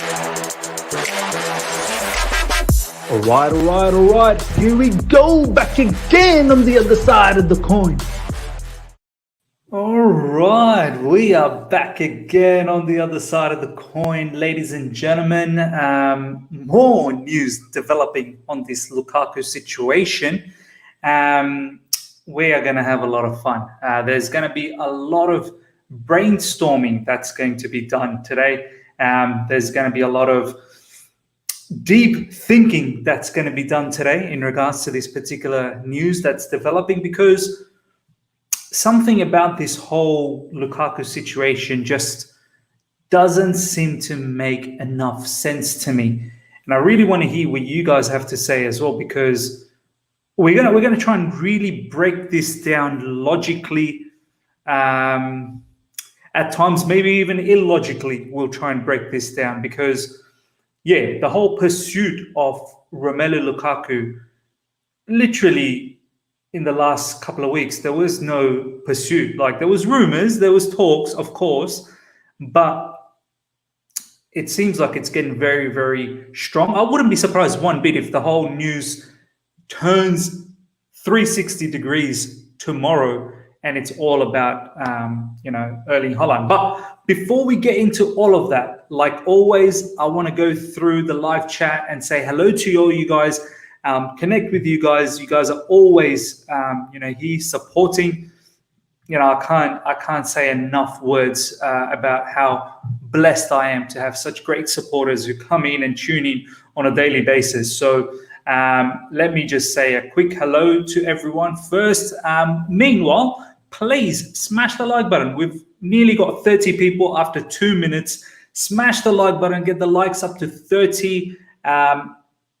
All right. Here we go, back again on the other side of the coin. All right, we are back again on the other side of the coin, ladies and gentlemen. More news developing on this Lukaku situation. We are going to have a lot of fun. There's going to be a lot of brainstorming that's going to be done today. There's going to be a lot of deep thinking that's going to be done today in regards to this particular news that's developing, because something about this whole Lukaku situation just doesn't seem to make enough sense to me. And I really want to hear what you guys have to say as well, because we're gonna try and really break this down logically. At times, maybe even illogically, we'll try and break this down, because the whole pursuit of Romelu Lukaku, literally in the last couple of weeks, there was no pursuit. Like, there was rumors, there was talks, of course, but it seems like it's getting very, very strong. I wouldn't be surprised one bit if the whole news turns 360 degrees tomorrow and it's all about, Erling Haaland. But before we get into all of that, like always, I want to go through the live chat and say hello to all you guys, connect with you guys. You guys are always, here supporting. I can't say enough words about how blessed I am to have such great supporters who come in and tune in on a daily basis. So let me just say a quick hello to everyone first. Meanwhile, please smash the like button. We've nearly got 30 people after 2 minutes. Smash the like button, get the likes up to 30.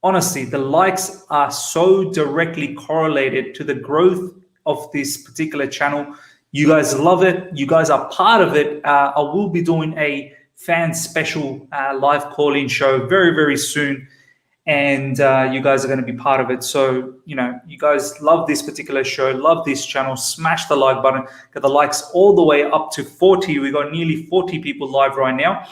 Honestly, the likes are so directly correlated to the growth of this particular channel. You guys love it. You guys are part of it. I will be doing a fan special live call-in show very, very soon. And you guys are going to be part of it. So, you guys love this particular show, love this channel, smash the like button, get the likes all the way up to 40. We got nearly 40 people live right now.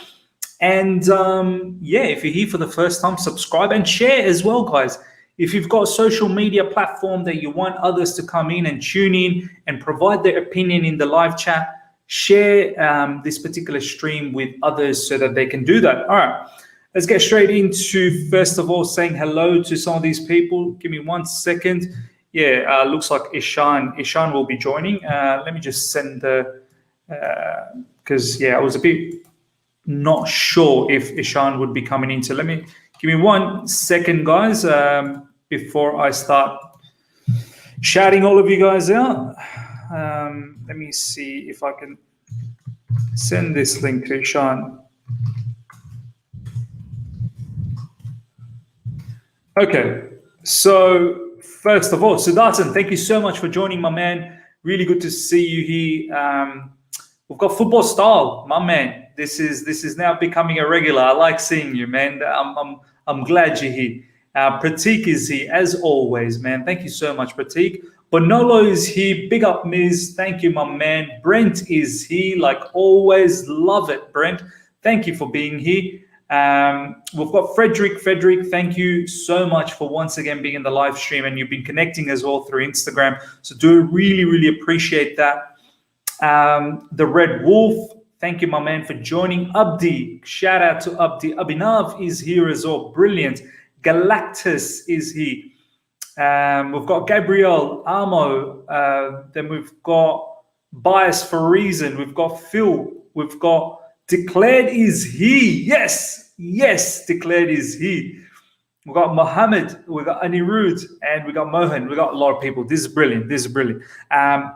And if you're here for the first time, subscribe and share as well, guys. If you've got a social media platform that you want others to come in and tune in and provide their opinion in the live chat, share this particular stream with others so that they can do that. All right. Let's get straight into, first of all, saying hello to some of these people. Give me 1 second. Looks like Ishan will be joining. Let me just send the, because, I was a bit not sure if Ishan would be coming in. So give me 1 second, guys, before I start shouting all of you guys out. Let me see if I can send this link to Ishan. Okay, so first of all, Siddharthan, thank you so much for joining, my man. Really good to see you here. We've got Football Style, my man. This is now becoming a regular. I like seeing you, man. I'm glad you're here. Pratik is here as always, man. Thank you so much, Pratik. Bonolo is here. Big up, Miz. Thank you, my man. Brent is here, like always. Love it, Brent. Thank you for being here. We've got Frederick. Thank you so much for once again being in the live stream, and you've been connecting as well through Instagram. So do really, really appreciate that. The Red Wolf, thank you, my man, for joining. Abdi, shout out to Abdi. Abhinav is here as well. Brilliant. Galactus is here. We've got Gabriel Amo. Then we've got Bias for Reason. We've got Phil. We've got Declared is he. Yes, Declared is he. We've got Mohammed, we've got Anirudh, and we got Mohan. We got a lot of people. This is brilliant.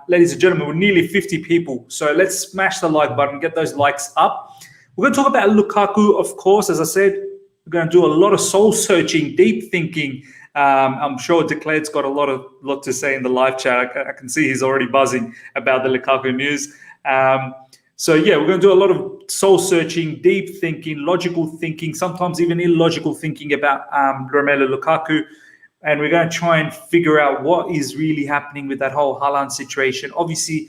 Ladies and gentlemen, we're nearly 50 people. So let's smash the like button, get those likes up. We're going to talk about Lukaku, of course. As I said, we're going to do a lot of soul searching, deep thinking. I'm sure Declared's got a lot to say in the live chat. I can see he's already buzzing about the Lukaku news. So we're going to do a lot of soul searching, deep thinking, logical thinking, sometimes even illogical thinking about Romelu Lukaku. And we're going to try and figure out what is really happening with that whole Haaland situation. Obviously,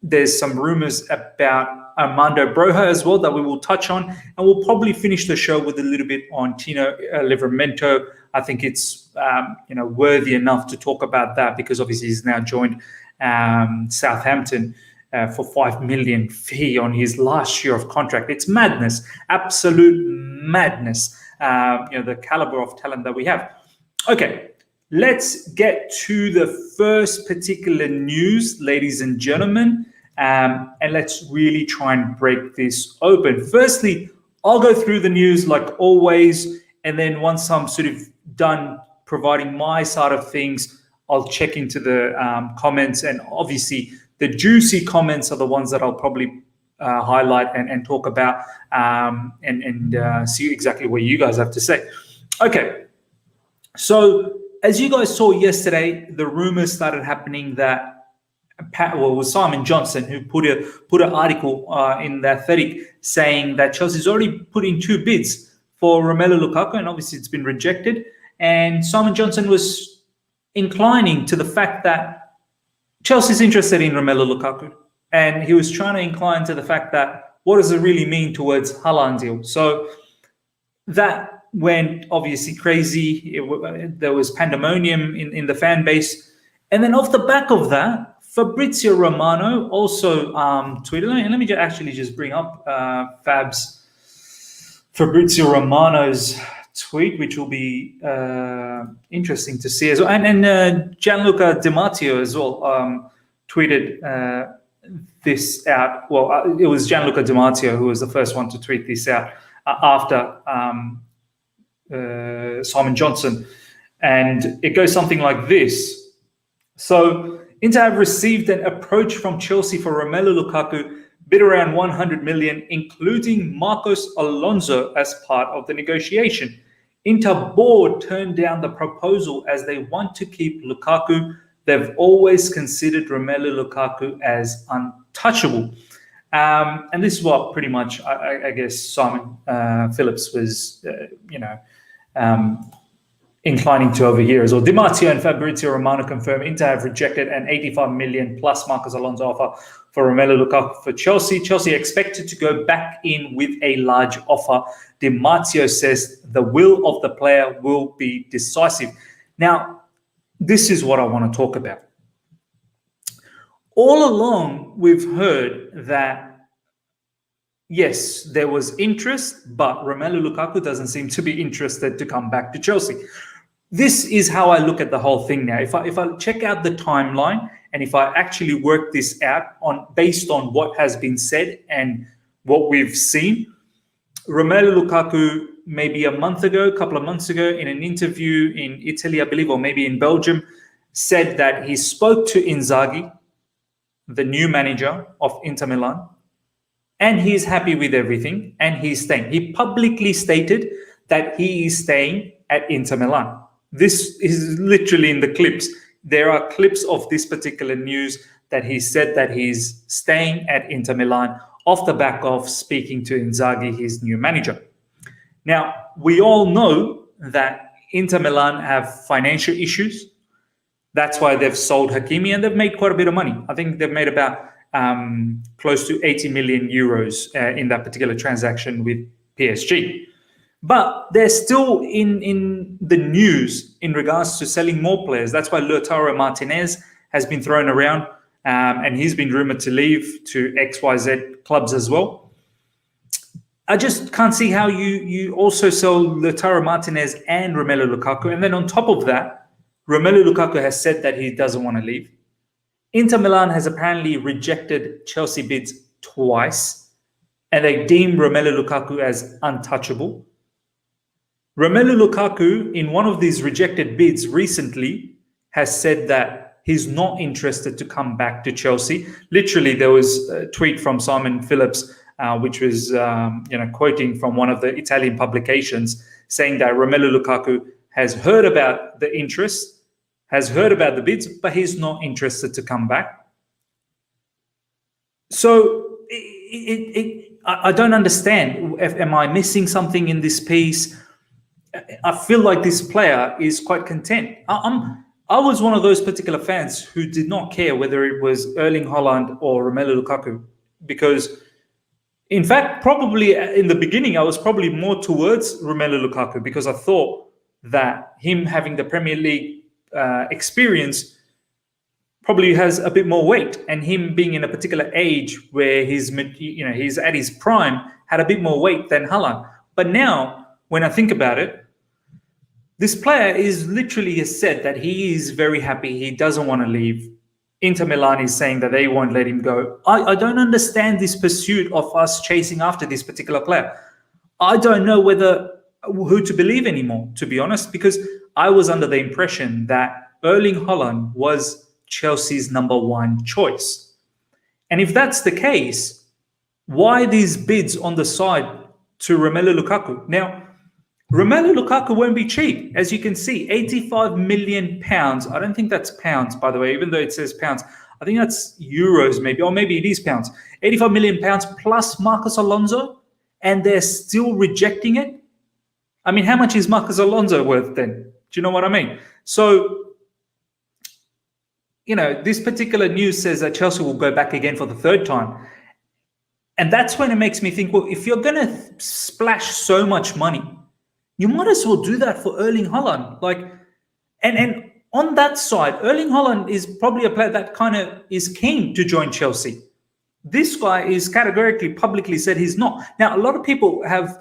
there's some rumors about Armando Broja as well that we will touch on, and we'll probably finish the show with a little bit on Tino Livramento. I think it's worthy enough to talk about that because obviously he's now joined Southampton for $5 million fee on his last year of contract. It's madness, absolute madness. The caliber of talent that we have. Okay, let's get to the first particular news, ladies and gentlemen, and let's really try and break this open. Firstly, I'll go through the news like always, and then once I'm sort of done providing my side of things, I'll check into the comments, and obviously the juicy comments are the ones that I'll probably highlight and talk about and see exactly what you guys have to say. Okay, so as you guys saw yesterday, the rumors started happening that it was Simon Johnson who put an article in The Athletic saying that Chelsea's already put in 2 bids for Romelu Lukaku, and obviously it's been rejected. And Simon Johnson was inclining to the fact that Chelsea's interested in Romelu Lukaku. And he was trying to incline to the fact that what does it really mean towards Haaland deal? So that went obviously crazy. There was pandemonium in the fan base. And then off the back of that, Fabrizio Romano also tweeted, and let me actually just bring up Fabrizio Romano's tweet, which will be interesting to see as well. And Gianluca Di Matteo as well tweeted this out. Well, it was Gianluca Di Matteo who was the first one to tweet this out after Simon Johnson. And it goes something like this. So, Inter have received an approach from Chelsea for Romelu Lukaku, bid around 100 million, including Marcos Alonso as part of the negotiation. Inter board turned down the proposal as they want to keep Lukaku. They've always considered Romelu Lukaku as untouchable. And this is what pretty much, I guess, Simon Phillips was, inclining to over here as well. Di Matteo and Fabrizio Romano confirm Inter have rejected an 85 million plus Marcos Alonso offer for Romelu Lukaku for Chelsea. Chelsea expected to go back in with a large offer. Di Matteo says the will of the player will be decisive. Now, this is what I want to talk about. All along, we've heard that, yes, there was interest, but Romelu Lukaku doesn't seem to be interested to come back to Chelsea. This is how I look at the whole thing now. If I check out the timeline and if I actually work this out based on what has been said and what we've seen, Romelu Lukaku maybe a couple of months ago, in an interview in Italy, I believe, or maybe in Belgium, said that he spoke to Inzaghi, the new manager of Inter Milan, and he's happy with everything and he's staying. He publicly stated that he is staying at Inter Milan. This is literally in the clips. There are clips of this particular news that he said that he's staying at Inter Milan off the back of speaking to Inzaghi, his new manager. Now, we all know that Inter Milan have financial issues. That's why they've sold Hakimi and they've made quite a bit of money. I think they've made about close to 80 million euros in that particular transaction with PSG. But they're still in the news in regards to selling more players. That's why Lautaro Martinez has been thrown around and he's been rumored to leave to XYZ clubs as well. I just can't see how you also sell Lautaro Martinez and Romelu Lukaku. And then on top of that, Romelu Lukaku has said that he doesn't want to leave. Inter Milan has apparently rejected Chelsea bids twice, and they deem Romelu Lukaku as untouchable. Romelu Lukaku, in one of these rejected bids recently, has said that he's not interested to come back to Chelsea. Literally, there was a tweet from Simon Phillips, which was quoting from one of the Italian publications, saying that Romelu Lukaku has heard about the interest, has heard about the bids, but he's not interested to come back. So I don't understand. Am I missing something in this piece? I feel like this player is quite content. I was one of those particular fans who did not care whether it was Erling Haaland or Romelu Lukaku, because In fact, probably in the beginning, I was probably more towards Romelu Lukaku because I thought that him having the Premier League experience probably has a bit more weight, and him being in a particular age where he's at his prime had a bit more weight than Haaland. But now, when I think about it, this player is literally has said that he is very happy. He doesn't want to leave. Inter Milan is saying that they won't let him go. I don't understand this pursuit of us chasing after this particular player. I don't know who to believe anymore, to be honest, because I was under the impression that Erling Haaland was Chelsea's number one choice. And if that's the case, why these bids on the side to Romelu Lukaku? Now, Romelu Lukaku won't be cheap. As you can see, 85 million pounds. I don't think that's pounds, by the way, even though it says pounds. I think that's euros maybe, or maybe it is pounds. 85 million pounds plus Marcos Alonso, and they're still rejecting it. I mean, how much is Marcos Alonso worth then? Do you know what I mean? So, this particular news says that Chelsea will go back again for the third time. And that's when it makes me think, well, if you're going to splash so much money, you might as well do that for Erling Haaland. And on that side, Erling Haaland is probably a player that kind of is keen to join Chelsea. This guy is categorically, publicly said he's not. Now, a lot of people have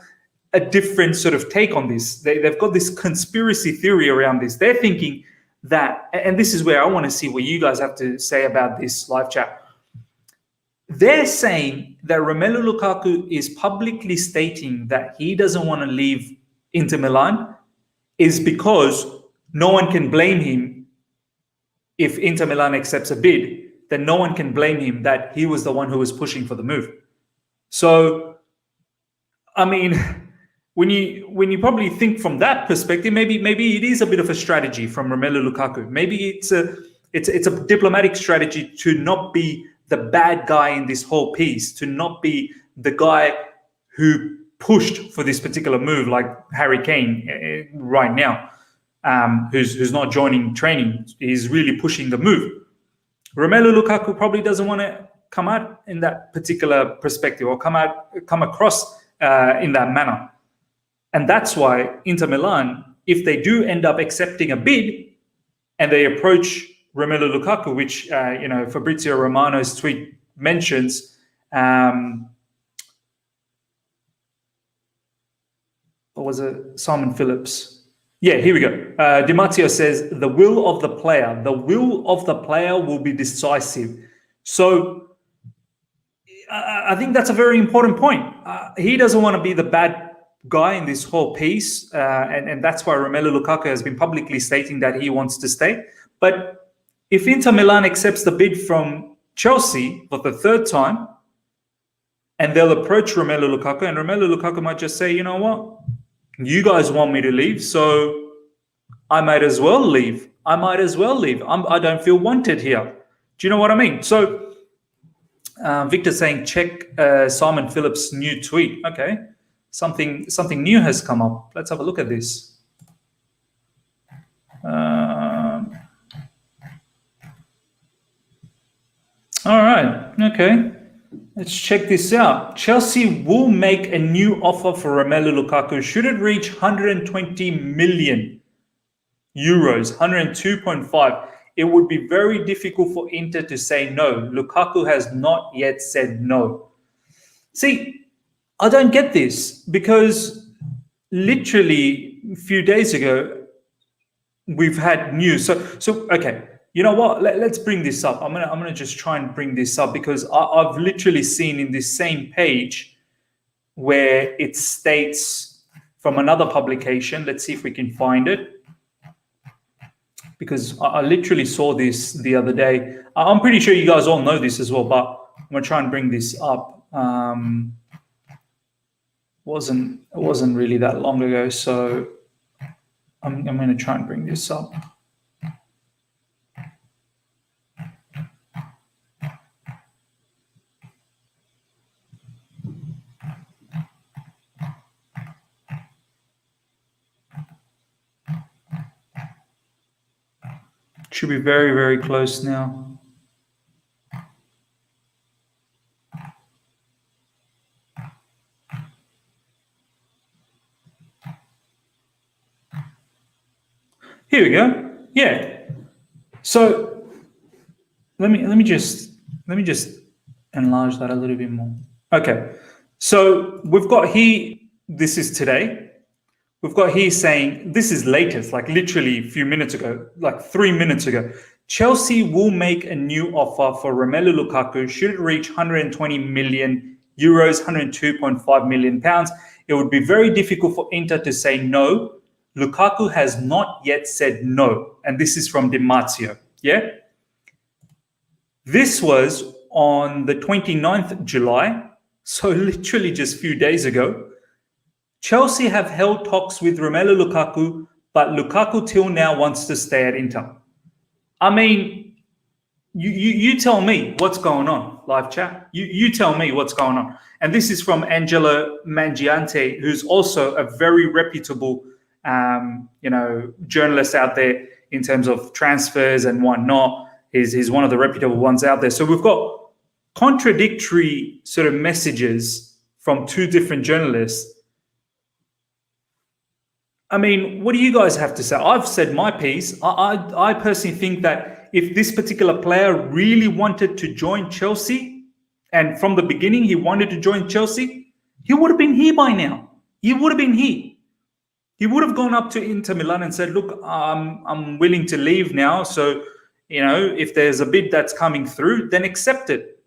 a different sort of take on this. They've got this conspiracy theory around this. They're thinking that, and this is where I want to see what you guys have to say about this live chat. They're saying that Romelu Lukaku is publicly stating that he doesn't want to leave Inter Milan is because no one can blame him if Inter Milan accepts a bid, then no one can blame him that he was the one who was pushing for the move. So, I mean, when you probably think from that perspective, maybe it is a bit of a strategy from Romelu Lukaku. Maybe it's a diplomatic strategy to not be the bad guy in this whole piece, to not be the guy who pushed for this particular move, like Harry Kane right now, who's not joining training. He's really pushing the move. Romelu Lukaku probably doesn't want to come out in that particular perspective or come across in that manner. And that's why Inter Milan, if they do end up accepting a bid and they approach Romelu Lukaku, which Fabrizio Romano's tweet mentions, or was it Simon Phillips? Yeah, here we go. Dimarzio says, the will of the player will be decisive. So I think that's a very important point. He doesn't want to be the bad guy in this whole piece. And that's why Romelu Lukaku has been publicly stating that he wants to stay. But if Inter Milan accepts the bid from Chelsea for the third time, and they'll approach Romelu Lukaku, and Romelu Lukaku might just say, you know what? You guys want me to leave, so I might as well leave. I don't feel wanted here. Do you know what I mean? So Victor saying, check Simon Phillips' new tweet. Okay, something new has come up. Let's have a look at this. All right. Okay. Let's check this out. Chelsea will make a new offer for Romelu Lukaku. Should it reach 120 million euros, 102.5, it would be very difficult for Inter to say no. Lukaku has not yet said no. See, I don't get this because literally a few days ago, we've had news. So okay. You know what? Let's bring this up. I'm gonna just try and bring this up because I've literally seen in this same page where it states from another publication. Let's see if we can find it, because I literally saw this the other day. I'm pretty sure you guys all know this as well, but I'm gonna try and bring this up. Wasn't really that long ago, so I'm gonna try and bring this up. Should be very, very close now. Here we go. Yeah. So let me just enlarge that a little bit more. Okay. So we've got here, this is today. We've got here saying, this is latest, like literally a few minutes ago, like 3 minutes ago. Chelsea will make a new offer for Romelu Lukaku should it reach 120 million euros, 102.5 million pounds. It would be very difficult for Inter to say no. Lukaku has not yet said no. And this is from Marzio. Yeah. This was on the 29th of July. So literally just a few days ago. Chelsea have held talks with Romelu Lukaku, but Lukaku till now wants to stay at Inter. I mean, you tell me what's going on, live chat. You tell me what's going on. And this is from Angelo Mangiante, who's also a very reputable, journalist out there in terms of transfers and whatnot. He's one of the reputable ones out there. So we've got contradictory sort of messages from two different journalists. I mean, what do you guys have to say? I've said my piece. I personally think that if this particular player really wanted to join Chelsea, and from the beginning he wanted to join Chelsea, he would have been here by now. He would have been here. He would have gone up to Inter Milan and said, look, I'm willing to leave now. So, if there's a bid that's coming through, then accept it.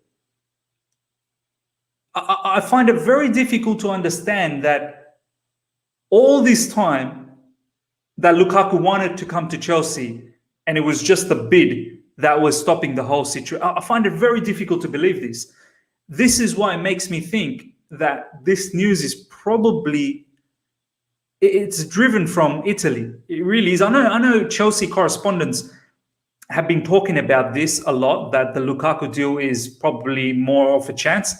I find it very difficult to understand that all this time that Lukaku wanted to come to Chelsea and it was just the bid that was stopping the whole situation. I find it very difficult to believe this. This is why it makes me think that this news is probably, it's driven from Italy. It really is. I know Chelsea correspondents have been talking about this a lot, that the Lukaku deal is probably more of a chance.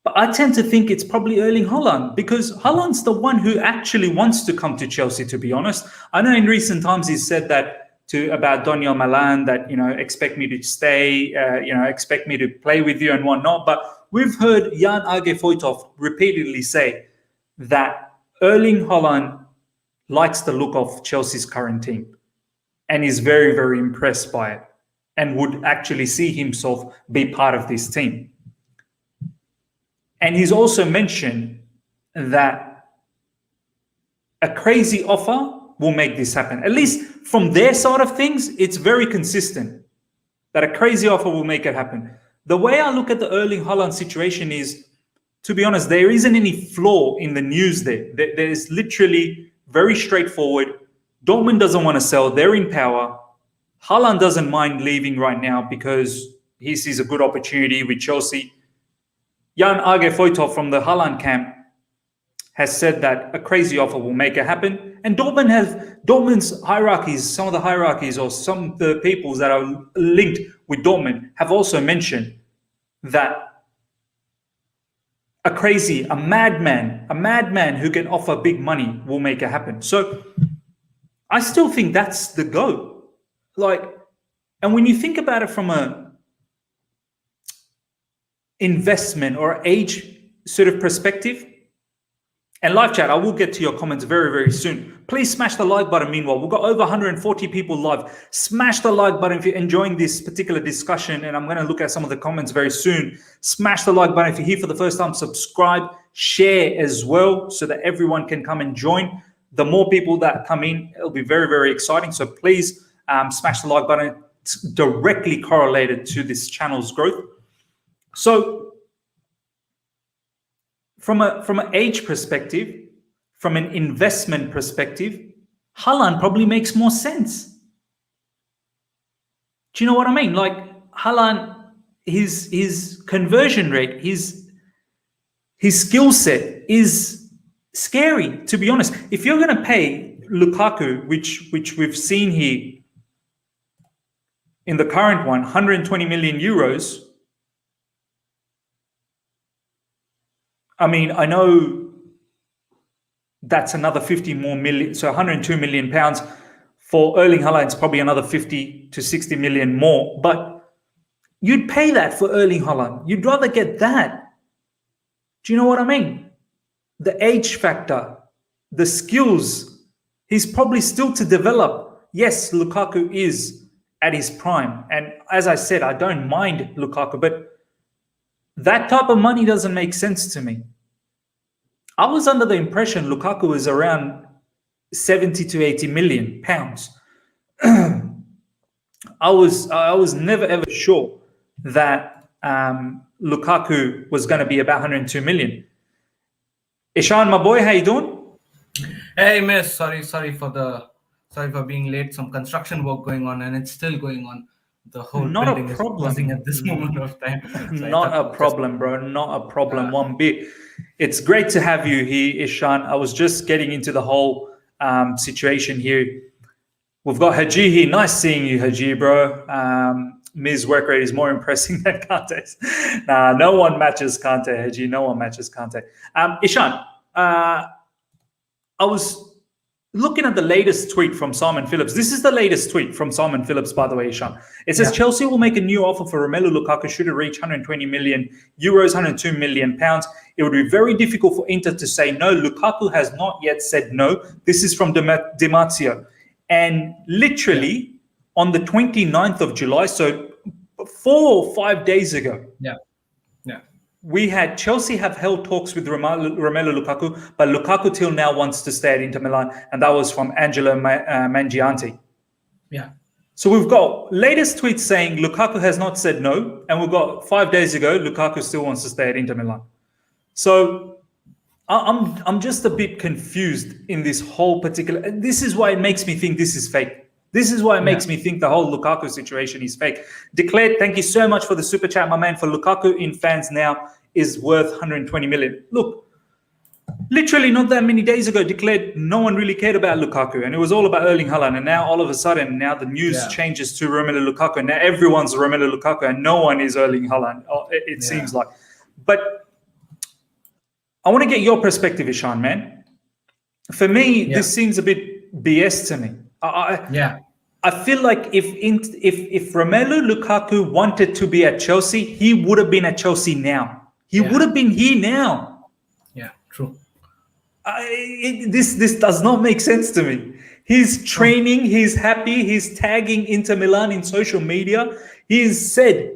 But I tend to think it's probably Erling Haaland, because Haaland's the one who actually wants to come to Chelsea, to be honest. I know in recent times he's said that about Daniel Malan, that, expect me to stay, expect me to play with you and whatnot. But we've heard Jan Age Foytov repeatedly say that Erling Haaland likes the look of Chelsea's current team and is very, very impressed by it and would actually see himself be part of this team. And he's also mentioned that a crazy offer will make this happen. At least from their side of things, it's very consistent that a crazy offer will make it happen. The way I look at the Erling Haaland situation is, to be honest, there isn't any flaw in the news there. There's literally very straightforward. Dortmund doesn't want to sell. They're in power. Haaland doesn't mind leaving right now because he sees a good opportunity with Chelsea. Jan Age Foytov from the Haaland camp has said that a crazy offer will make it happen. And Dortmund's hierarchies, some of the hierarchies or some of the people that are linked with Dortmund have also mentioned that a madman who can offer big money will make it happen. So I still think that's the go. And when you think about it from a investment or age sort of perspective, and live chat, I will get to your comments very, very soon. Please smash the like button. Meanwhile, we've got over 140 people live. Smash the like button if you're enjoying this particular discussion, and I'm going to look at some of the comments very soon. Smash the like button if you're here for the first time. Subscribe, share as well, so that everyone can come and join. The more people that come in, it'll be very, very exciting. So please smash the like button. It's directly correlated to this channel's growth. So from an age perspective, from an investment perspective, Haaland probably makes more sense. Do you know what I mean? Like Haaland, his conversion rate, his skill set is scary, to be honest. If you're going to pay Lukaku, which we've seen here in the current one, 120 million euros, I mean, I know that's another 50 more million, so 102 million pounds. For Erling Haaland, it's probably another 50 to 60 million more. But you'd pay that for Erling Haaland. You'd rather get that. Do you know what I mean? The age factor, the skills, He's probably still to develop. Yes, Lukaku is at his prime. And as I said, I don't mind Lukaku, but that type of money doesn't make sense to me. I was under the impression Lukaku was around 70 to 80 million pounds. I was never ever sure that Lukaku was going to be about 102 million. Ishan, my boy, how you doing? Hey, miss. Sorry for being late. Some construction work going on, and it's still going on. The whole Not a building is problem. closing at this moment of time. So Not a problem, bro. Not a problem one bit. It's great to have you here, Ishan. I was just getting into the whole situation here. We've got Haji here. Nice seeing you, Haji, bro. Ms. work rate is more impressive than Kante's. Nah, no one matches Kante, Haji. No one matches Kante. Ishan, I was looking at the latest tweet from Simon Phillips. This is the latest tweet from Simon Phillips, by the way, Ishan. It says Chelsea will make a new offer for Romelu Lukaku should it reach 120 million euros, 102 million pounds. It would be very difficult for Inter to say no. Lukaku has not yet said no. This is from Di Marzio. And literally on the 29th of July, so 4 or 5 days ago, we had Chelsea have held talks with Romelu Lukaku, but Lukaku till now wants to stay at Inter Milan, and that was from Angelo Mangianti. Yeah. So we've got latest tweets saying Lukaku has not said no, and we've got 5 days ago Lukaku still wants to stay at Inter Milan. So I'm just a bit confused in this whole particular. And this is why it makes me think this is fake. This is why it makes me think the whole Lukaku situation is fake. Declared, thank you so much for the super chat, my man. For Lukaku in fans now is worth 120 million. Look, literally not that many days ago, declared no one really cared about Lukaku, and it was all about Erling Haaland. And now all of a sudden, now the news changes to Romelu Lukaku, and now everyone's Romelu Lukaku, and no one is Erling Haaland. It seems like. But I want to get your perspective, Ishan, man. For me, this seems a bit BS to me. I feel like if Romelu Lukaku wanted to be at Chelsea, he would have been at Chelsea now. He would have been here now. Yeah, true. This does not make sense to me. He's training. He's happy. He's tagging Inter Milan in social media. He's said,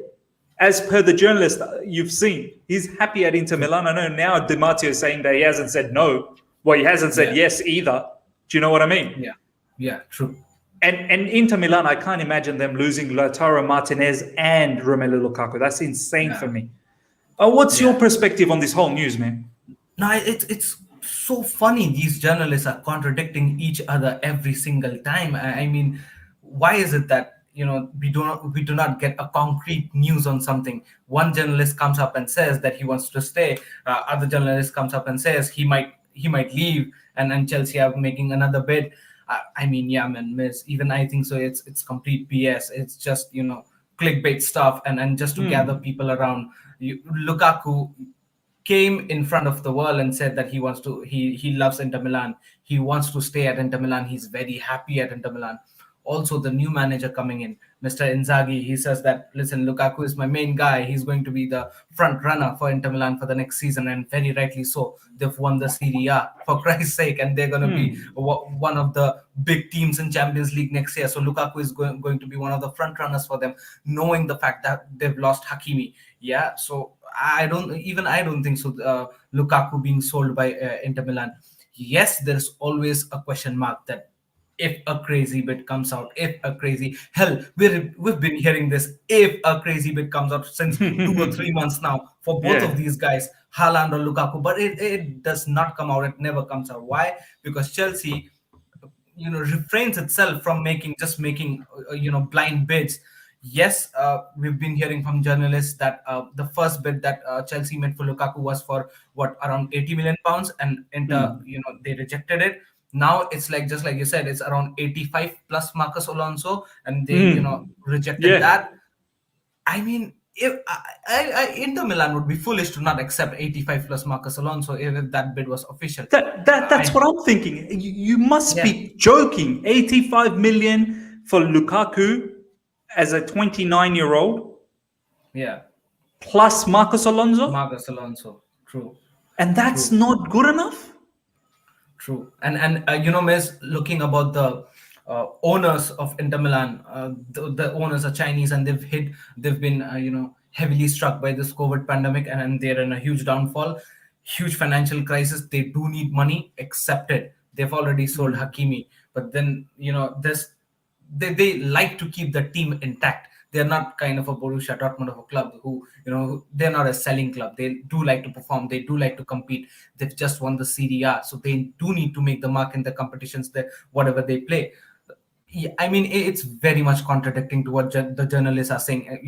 as per the journalist you've seen, he's happy at Inter Milan. I know now Di Marzio is saying that he hasn't said no. Well, he hasn't said yes either. Do you know what I mean? Yeah, true. And Inter Milan, I can't imagine them losing Lautaro Martinez and Romelu Lukaku. That's insane for me. What's your perspective on this whole news, man? No, it's so funny. These journalists are contradicting each other every single time. I mean, why is it that we do not get a concrete news on something? One journalist comes up and says that he wants to stay. Other journalist comes up and says he might leave, and Chelsea are making another bid. I mean, man, miss. Even I think so. It's complete BS. It's just clickbait stuff, and just to gather people around. Lukaku came in front of the world and said that he loves Inter Milan. He wants to stay at Inter Milan. He's very happy at Inter Milan. Also, the new manager coming in, Mr. Inzaghi, he says that, listen, Lukaku is my main guy. He's going to be the front runner for Inter Milan for the next season, and very rightly so. They've won the Serie A, for Christ's sake, and they're going to be one of the big teams in Champions League next year. So Lukaku is going to be one of the front runners for them, knowing the fact that they've lost Hakimi. Yeah, so I don't think so. Lukaku being sold by Inter Milan. Yes, there's always a question mark that if a crazy bid comes out, we've been hearing this, if a crazy bid comes out since 2 or 3 months now for both of these guys, Haaland or Lukaku, but it does not come out. It never comes out. Why? Because Chelsea, refrains itself from making blind bids. Yes, we've been hearing from journalists that the first bid that Chelsea made for Lukaku was for around 80 million pounds, and Inter, they rejected it. Now it's just like you said, it's around 85 plus Marcos Alonso, and they rejected that. I mean, if Inter Milan would be foolish to not accept 85 plus Marcos Alonso if that bid was official. That's what I'm thinking. You must be joking. 85 million for Lukaku as a 29-year-old. Yeah. Plus Marcos Alonso. Marcos Alonso. True. And that's not good enough. True. Miss, looking about the owners of Inter Milan, the owners are Chinese, and they've been heavily struck by this COVID pandemic, and they're in a huge downfall, huge financial crisis. They do need money. Accepted. They've already sold Hakimi, but then this they like to keep the team intact. They're not kind of a Borussia Dortmund of a club who, they're not a selling club. They do like to perform. They do like to compete. They've just won the Serie A, so they do need to make the mark in the competitions that whatever they play. Yeah, I mean, it's very much contradicting to what the journalists are saying.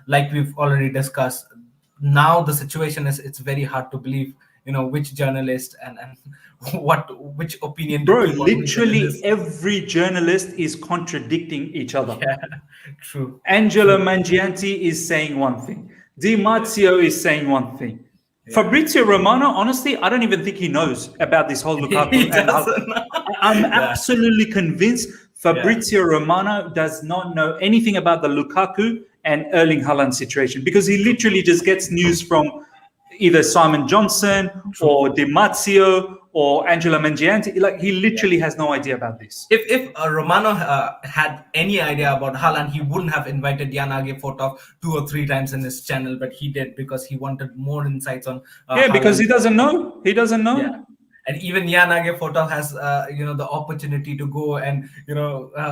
Like we've already discussed, now the situation is it's very hard to believe, which journalist and which opinion to Bro, keep on which literally journalist. every journalist is contradicting each other. Yeah, true. Angelo Mangianti is saying one thing. Di Marzio is saying one thing. Fabrizio Romano, honestly, I don't even think he knows about this whole He Lukaku. doesn't. I'm Yeah. absolutely convinced Fabrizio Romano does not know anything about the Lukaku and Erling Haaland situation, because he literally just gets news from either Simon Johnson or Di Marzio or Angelo Mangianti. Like, he literally has no idea about this. If Romano had any idea about Haaland, he wouldn't have invited Jan Age Fotov 2 or 3 times in his channel, but he did because he wanted more insights on Yeah, because Haaland. he doesn't know. He doesn't know. Yeah. And even Jan Age Fotov has the opportunity to go and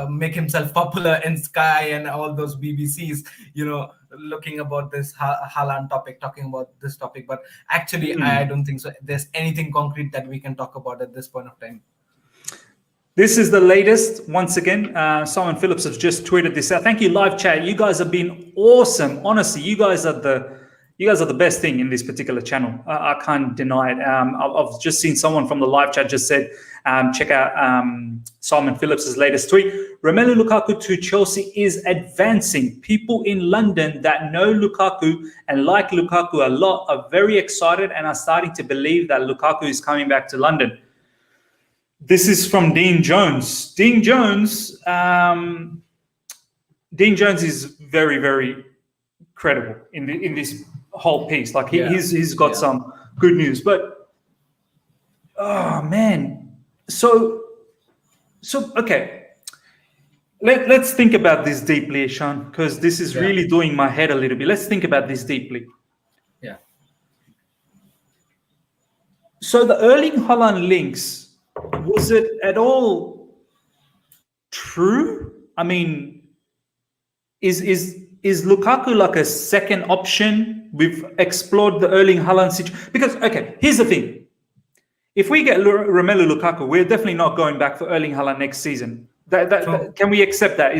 make himself popular in Sky and all those BBCs, looking about this Haaland topic, talking about this topic. But actually, I don't think so. There's anything concrete that we can talk about at this point of time. This is the latest. Once again, Simon Phillips has just tweeted this out. Thank you, live chat. You guys have been awesome. Honestly, you guys are the best thing in this particular channel. I can't deny it. I've just seen someone from the live chat just said, check out Simon Phillips' latest tweet. Romelu Lukaku to Chelsea is advancing. People in London that know Lukaku and like Lukaku a lot are very excited and are starting to believe that Lukaku is coming back to London. This is from Dean Jones. Dean Jones is very, very credible in this whole piece. Like he's got some good news, but oh man, so okay. Let's think about this deeply, Ishan, because this is really doing my head a little bit. Let's think about this deeply. Yeah. So the Erling Haaland links, was it at all true? I mean, is Lukaku like a second option? We've explored the Erling Haaland situation. Because, okay, here's the thing. If we get Romelu Lukaku, we're definitely not going back for Erling Haaland next season. Can we accept that?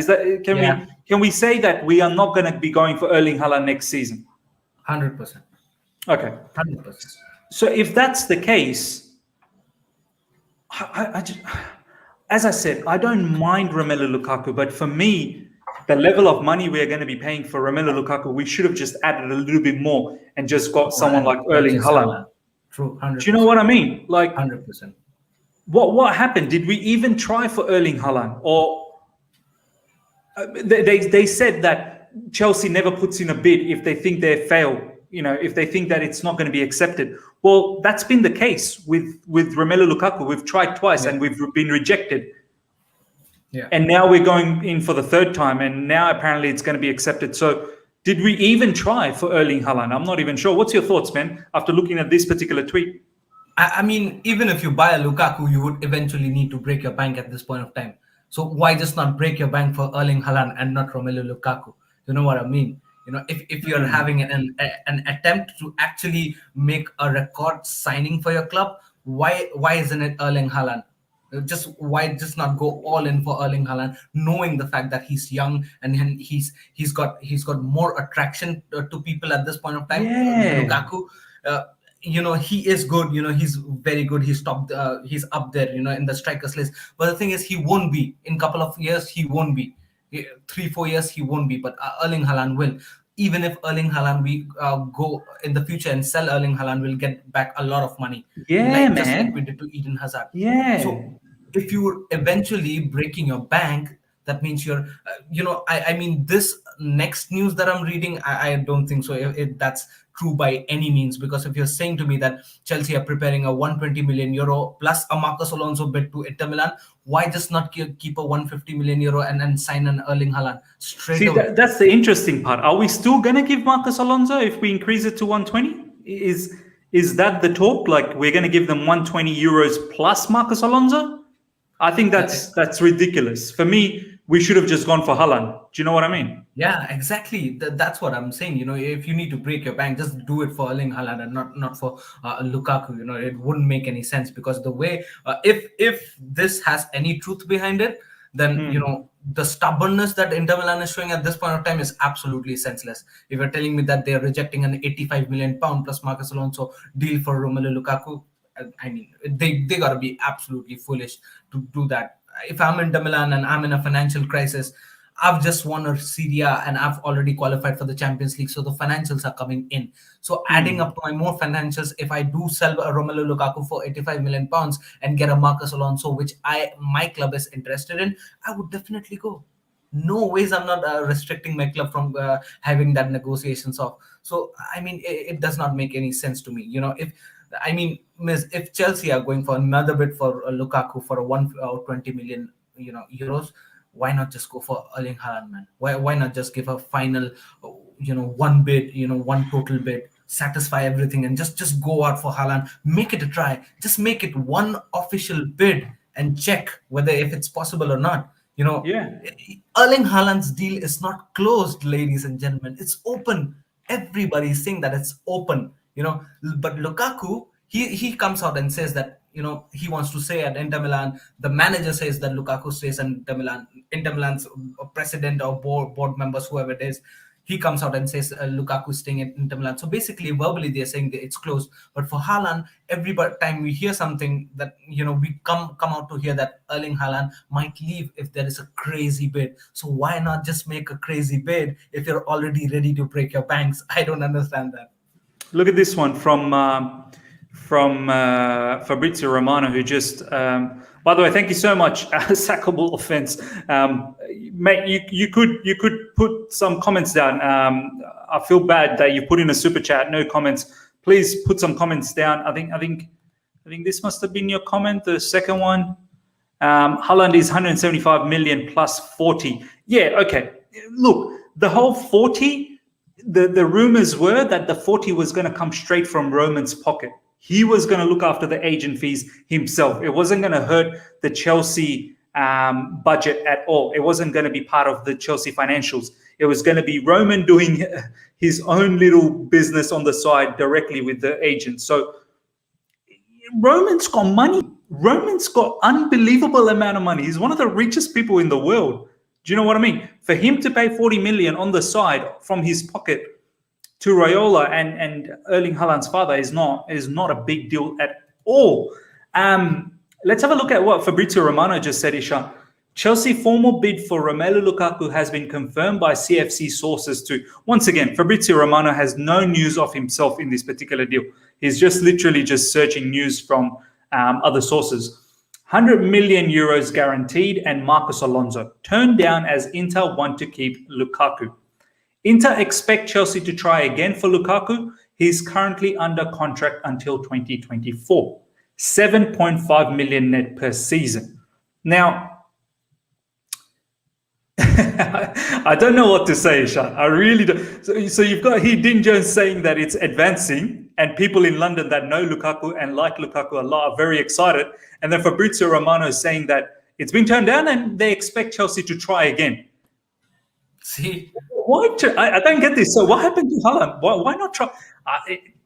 Can we say that we are not going to be going for Erling Haaland next season? 100%. Okay. 100%. So if that's the case, I just, as I said, I don't mind Romelu Lukaku, but for me, the level of money we're going to be paying for Romelu Lukaku, we should have just added a little bit more and just got someone like Erling Haaland. True, 100%. Do you know what I mean? Like, 100%. What happened? Did we even try for Erling Haaland? Or they said that Chelsea never puts in a bid if they think they fail. If they think that it's not going to be accepted. Well, that's been the case with Romelu Lukaku. We've tried twice and we've been rejected. Yeah. And now we're going in for the third time, and now apparently it's going to be accepted. So did we even try for Erling Haaland? I'm not even sure. What's your thoughts, man, after looking at this particular tweet? I mean, even if you buy a Lukaku, you would eventually need to break your bank at this point of time. So why just not break your bank for Erling Haaland and not Romelu Lukaku? You know what I mean? If you're having an attempt to actually make a record signing for your club, why isn't it Erling Haaland? Why just not go all in for Erling Haaland, knowing the fact that he's young and he's got more attraction to people at this point of time. Lukaku, he is good. He's very good. He's up there. In the strikers list. But the thing is, he won't be in a couple of years. He won't be 3-4 years. He won't be. But Erling Haaland will. Even if Erling Haaland, we go in the future and sell Erling Haaland, we'll get back a lot of money. Just like we did to Eden Hazard. Yeah. So if you're eventually breaking your bank, that means you're, I mean, this next news that I'm reading, I don't think so. That's true by any means. Because if you're saying to me that Chelsea are preparing a 120 million euro plus a Marcos Alonso bid to Inter Milan, why just not keep a 150 million euro and sign an Erling Haaland straight See, away? that's the interesting part. Are we still going to give Marcos Alonso if we increase it to 120? Is that the talk? Like we're going to give them 120 euros plus Marcos Alonso? I think that's ridiculous. For me, we should have just gone for Haaland. Do you know what I mean? Yeah, exactly. That's what I'm saying. If you need to break your bank, just do it for Erling Haaland and not for Lukaku. It wouldn't make any sense, because the way if this has any truth behind it, then the stubbornness that Inter Milan is showing at this point of time is absolutely senseless. If you're telling me that they are rejecting an 85 million pound plus Marcos Alonso deal for Romelu Lukaku, I mean, they gotta be absolutely foolish to do that. If I'm Inter Milan and I'm in a financial crisis, I've just won a Serie A and I've already qualified for the Champions League, so the financials are coming in. So adding up to my more financials, if I do sell a Romelu Lukaku for 85 million pounds and get a Marcos Alonso, which my club is interested in, I would definitely go. No ways I'm not restricting my club from having that negotiations off. So I mean, it does not make any sense to me. If Chelsea are going for another bid for Lukaku for a 120 million, euros, why not just go for Erling Haaland, man? Why not just give a final, one bid, one total bid, satisfy everything, and just go out for Haaland, make it a try, just make it one official bid and check whether if it's possible or not. Yeah. Erling Haaland's deal is not closed, ladies and gentlemen. It's open. Everybody's saying that it's open. But Lukaku, he comes out and says that he wants to stay at Inter Milan. The manager says that Lukaku stays at Inter Milan. Inter Milan's president or board members, whoever it is, he comes out and says Lukaku is staying at Inter Milan. So basically, verbally they're saying that it's closed. But for Haaland, every time we hear something that we come out to hear that Erling Haaland might leave if there is a crazy bid. So why not just make a crazy bid if you're already ready to break your banks? I don't understand that. Look at this one from Fabrizio Romano, who just, by the way, thank you so much. Sackable offense, mate. You could put some comments down. I feel bad that you put in a super chat, no comments. Please put some comments down. I think this must have been your comment. The second one, Haaland is 175 million plus 40. Yeah, okay. Look, the whole 40. The rumors were that the 40 was going to come straight from Roman's pocket. He was going to look after the agent fees himself. It wasn't going to hurt the Chelsea budget at all. It wasn't going to be part of the Chelsea financials. It was going to be Roman doing his own little business on the side directly with the agent. So Roman's got money. Roman's got unbelievable amount of money. He's one of the richest people in the world. Do you know what I mean? For him to pay 40 million on the side from his pocket to Raiola and Erling Haaland's father is not a big deal at all. Let's have a look at what Fabrizio Romano just said, Ishan. Chelsea formal bid for Romelu Lukaku has been confirmed by CFC sources too. Once again, Fabrizio Romano has no news of himself in this particular deal. He's just literally just searching news from other sources. 100 million euros guaranteed and Marcos Alonso turned down as Inter want to keep Lukaku. Inter expect Chelsea to try again for Lukaku. He's currently under contract until 2024. 7.5 million net per season. Now, I don't know what to say, Ishan. I really don't. So you've got here Dean Jones saying that it's advancing, and people in London that know Lukaku and like Lukaku a lot are very excited. And then Fabrizio Romano is saying that it's been turned down and they expect Chelsea to try again. See, I don't get this. So what happened to Haaland? Why not try?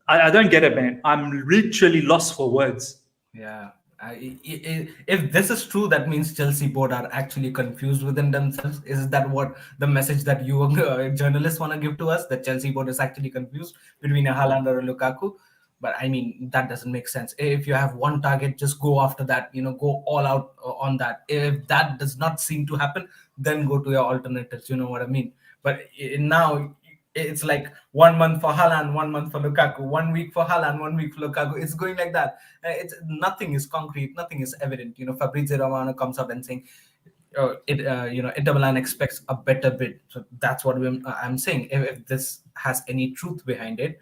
I don't get it, man. I'm literally lost for words. Yeah. If this is true, that means Chelsea board are actually confused within themselves. Is that what the message that you journalists want to give to us? That Chelsea board is actually confused between a Haaland or a Lukaku? But I mean, that doesn't make sense. If you have one target, just go after that, go all out on that. If that does not seem to happen, then go to your alternatives. You know what I mean? But now it's like 1 month for Haaland, 1 month for Lukaku, 1 week for Haaland, 1 week for Lukaku. It's going like that. It's nothing is concrete, nothing is evident. Fabrizio Romano comes out and saying, Inter Milan expects a better bid. So that's what I'm saying. If this has any truth behind it,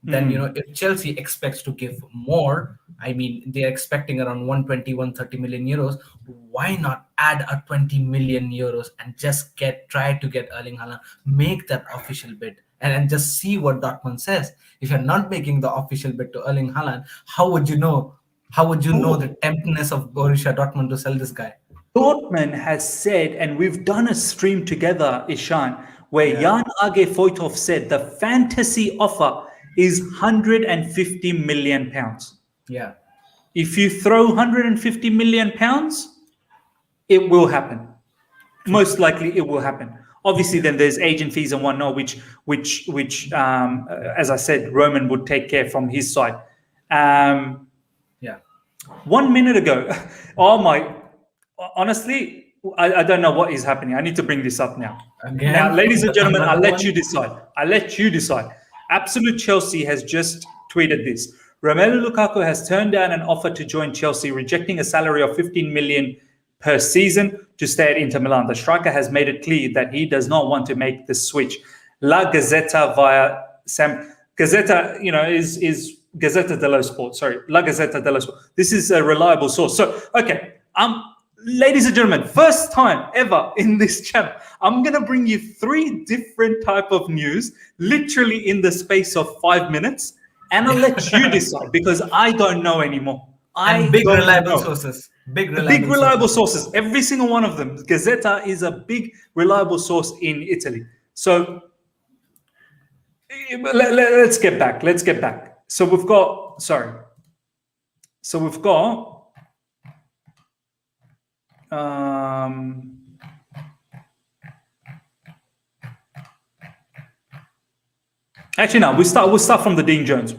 then if Chelsea expects to give more, I mean, they're expecting around 120, 130 million euros. Why not add a 20 million euros and just try to get Erling Haaland, make that official bid, and just see what Dortmund says. If you're not making the official bid to Erling Haaland, how would you know? How would you know the temptness of Borussia Dortmund to sell this guy? Dortmund has said, and we've done a stream together, Ishan, where Jan Age Foytov said the fantasy offer is 150 million pounds. Yeah. If you throw 150 million pounds, it will happen. Most likely it will happen. Obviously, then there's agent fees and whatnot, which as I said, Roman would take care from his side. 1 minute ago, honestly, I don't know what is happening. I need to bring this up now. Again? Now, ladies and gentlemen, I'll let you decide. Absolute Chelsea has just tweeted this. Romelu Lukaku has turned down an offer to join Chelsea, rejecting a salary of 15 million per season to stay at Inter Milan. The striker has made it clear that he does not want to make the switch. La Gazzetta via Sam Gazzetta, is Gazzetta dello Sport. Sorry, La Gazzetta dello Sport. This is a reliable source. So, okay, ladies and gentlemen, first time ever in this channel, I'm going to bring you 3 different type of news, literally in the space of 5 minutes, and I'll let you decide because I don't know anymore. Big reliable sources. Big reliable sources. Every single one of them. Gazzetta is a big reliable source in Italy. So let's get back. So we've got. Actually, no. We'll start from the Dean Jones.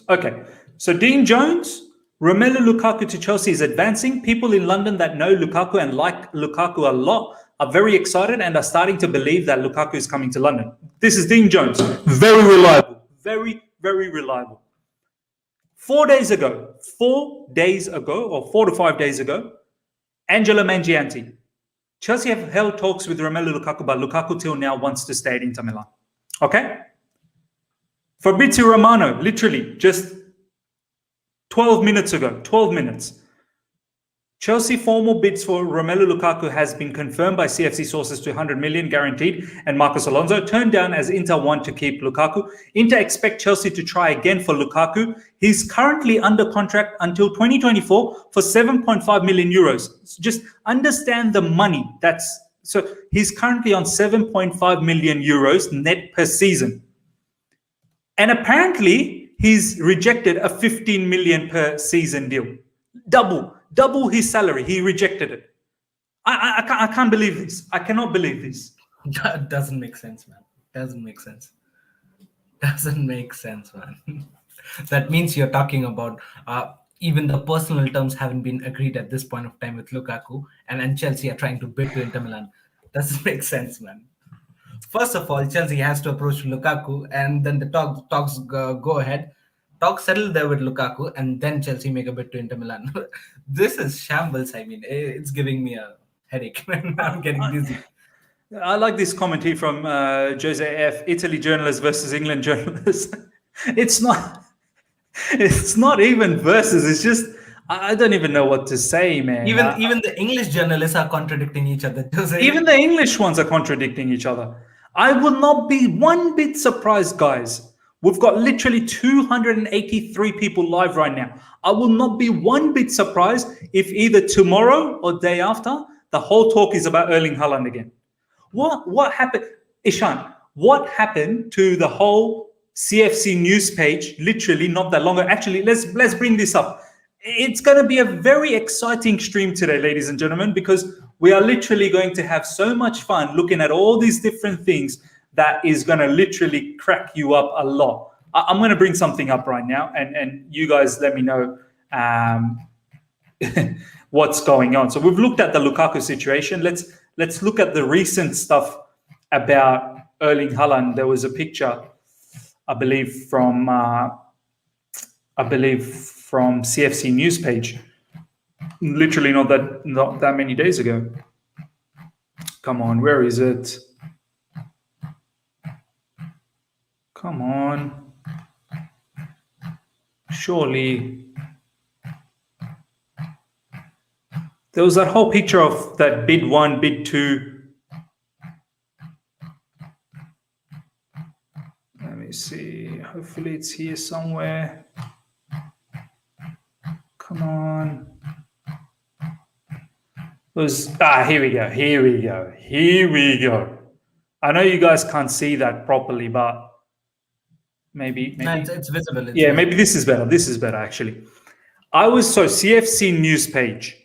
Okay. So Dean Jones, Romelu Lukaku to Chelsea is advancing. People in London that know Lukaku and like Lukaku a lot are very excited and are starting to believe that Lukaku is coming to London. This is Dean Jones. Very reliable. Very, very reliable. 4 days ago, or 4 to 5 days ago, Angelo Mangianti. Chelsea have held talks with Romelu Lukaku, but Lukaku till now wants to stay at Inter Milan. Okay? Fabrizio Romano, literally just 12 minutes ago, 12 minutes. Chelsea formal bids for Romelu Lukaku has been confirmed by CFC sources to 100 million guaranteed, and Marcos Alonso turned down as Inter want to keep Lukaku. Inter expect Chelsea to try again for Lukaku. He's currently under contract until 2024 for 7.5 million euros. So just understand the money. So he's currently on 7.5 million euros net per season. And apparently he's rejected a 15 million per season deal. Double his salary. He rejected it. I can't believe this. I cannot believe this. That doesn't make sense, man. Doesn't make sense, man. That means you're talking about even the personal terms haven't been agreed at this point of time with Lukaku, and Chelsea are trying to bid to Inter Milan. Doesn't make sense, man. First of all, Chelsea has to approach Lukaku, and then the talks go ahead. Talks settle there with Lukaku, and then Chelsea make a bid to Inter Milan. This is shambles. I mean, it's giving me a headache. I'm getting dizzy. I like this commentary from Jose F. Italy journalist versus England journalist. It's not even versus. It's just I don't even know what to say, man. Even the English journalists are contradicting each other. Even the English ones are contradicting each other. I will not be one bit surprised, guys. We've got literally 283 people live right now. I will not be one bit surprised if either tomorrow or day after, the whole talk is about Erling Haaland again. What happened? Ishan, what happened to the whole CFC news page literally not that long ago? Actually, let's bring this up. It's going to be a very exciting stream today, ladies and gentlemen, because we are literally going to have so much fun looking at all these different things that is going to literally crack you up a lot. I'm going to bring something up right now, and you guys let me know what's going on. So we've looked at the Lukaku situation. Let's look at the recent stuff about Erling Haaland. There was a picture, I believe, from CFC news page, literally not that many days ago. Come on, where is it? Come on. Surely. There was that whole picture of that bid 1, bid 2. Let me see. Hopefully it's here somewhere. Come on. Here we go. I know you guys can't see that properly, but maybe. No, it's visible. Maybe this is better. This is better, actually. CFC news page,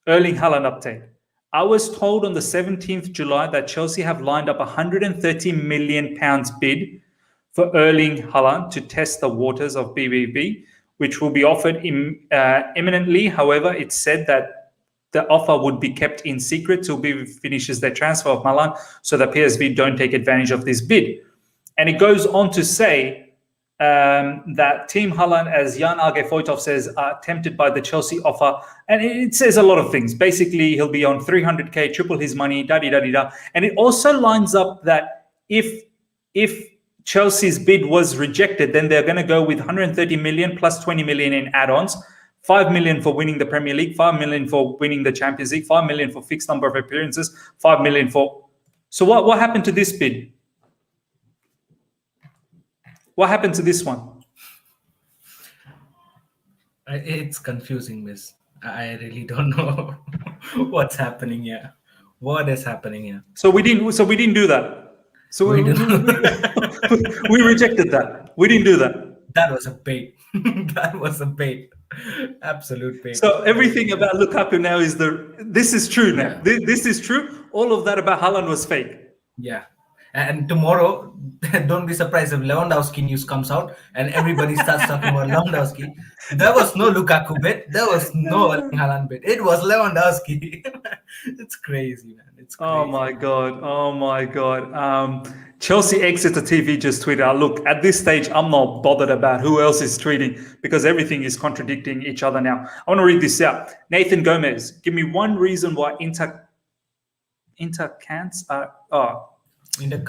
Erling Haaland update. I was told on the 17th July that Chelsea have lined up £130 million bid for Erling Haaland to test the waters of BBB, which will be offered imminently. However, it said that the offer would be kept in secret till BBB finishes their transfer of Haaland, so that PSV don't take advantage of this bid. And it goes on to say that Team Haaland, as Jan Age Foytov says, are tempted by the Chelsea offer. And it says a lot of things. Basically, he'll be on 300k, triple his money, da-di-da-di-da. And it also lines up that if Chelsea's bid was rejected, then they're going to go with 130 million plus 20 million in add-ons. 5 million for winning the Premier League, 5 million for winning the Champions League, 5 million for fixed number of appearances, 5 million for... So what happened to this bid? What happened to this one? It's confusing, miss. I really don't know what's happening here. What is happening here? So we didn't do that. So we rejected that. We didn't do that. That was a bait. That was a bait. Absolute bait. So everything about Lukaku now is this is true now. Yeah. This is true. All of that about Haaland was fake. Yeah. And tomorrow, don't be surprised if Lewandowski news comes out and everybody starts talking about Lewandowski. There was no Lukaku bit. There was no Haaland bit. It was Lewandowski. It's crazy, man. It's crazy. Oh my god. Chelsea Exeter TV just tweeted, look, at this stage, I'm not bothered about who else is tweeting because everything is contradicting each other now. I want to read this out. Nathan Gomez, give me one reason why Inter can't. Inter can't. Inter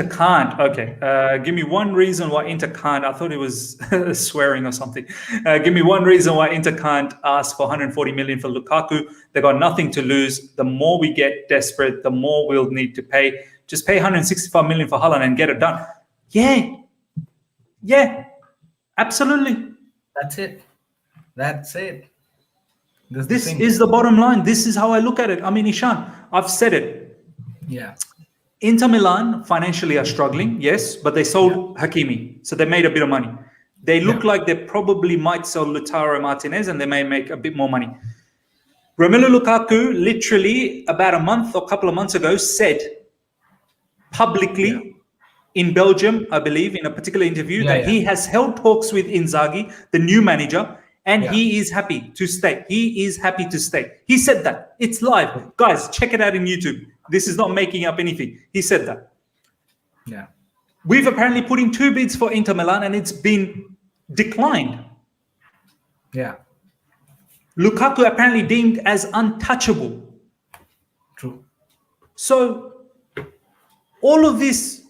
can't. Okay. Give me one reason why Inter can't. I thought it was swearing or something. Give me one reason why Inter can't ask for 140 million for Lukaku. They got nothing to lose. The more we get desperate, the more we'll need to pay. Just pay 165 million for Haaland and get it done. Yeah. Absolutely. That's it. This is the bottom line. This is how I look at it. I mean, Ishan, I've said it. Yeah. Inter Milan financially are struggling, yes, but they sold Hakimi, so they made a bit of money. They look like they probably might sell Lautaro Martinez and they may make a bit more money. Romelu Lukaku, literally about a month or a couple of months ago, said publicly in Belgium, I believe, in a particular interview, that he has held talks with Inzaghi, the new manager, and he is happy to stay. He is happy to stay. He said that. It's live. Guys, check it out in YouTube. This is not making up anything. He said that. Yeah. We've apparently put in 2 bids for Inter Milan and it's been declined. Yeah. Lukaku apparently deemed as untouchable. True. So all of this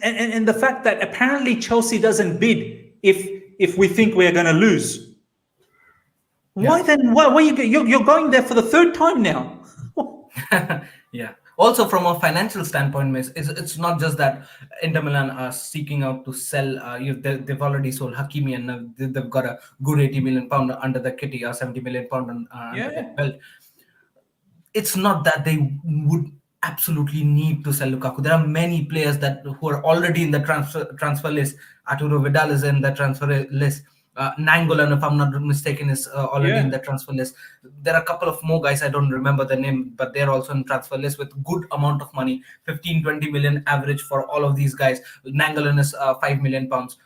and the fact that apparently Chelsea doesn't bid if we think we're going to lose. Why then? Why you're going there for the 3rd time now? Yeah. Also, from a financial standpoint, miss, it's not just that Inter Milan are seeking out to sell. They've already sold Hakimi and they've got a good 80 million pound under the kitty or 70 million pound under the belt. It's not that they would absolutely need to sell Lukaku. There are many players who are already in the transfer list. Arturo Vidal is in the transfer list. Nangolan, if I'm not mistaken, is already in the transfer list. There are a couple of more guys, I don't remember the name, but they're also in transfer list with good amount of money, 15-20 million average for all of these guys. Nangolan is 5 million pounds,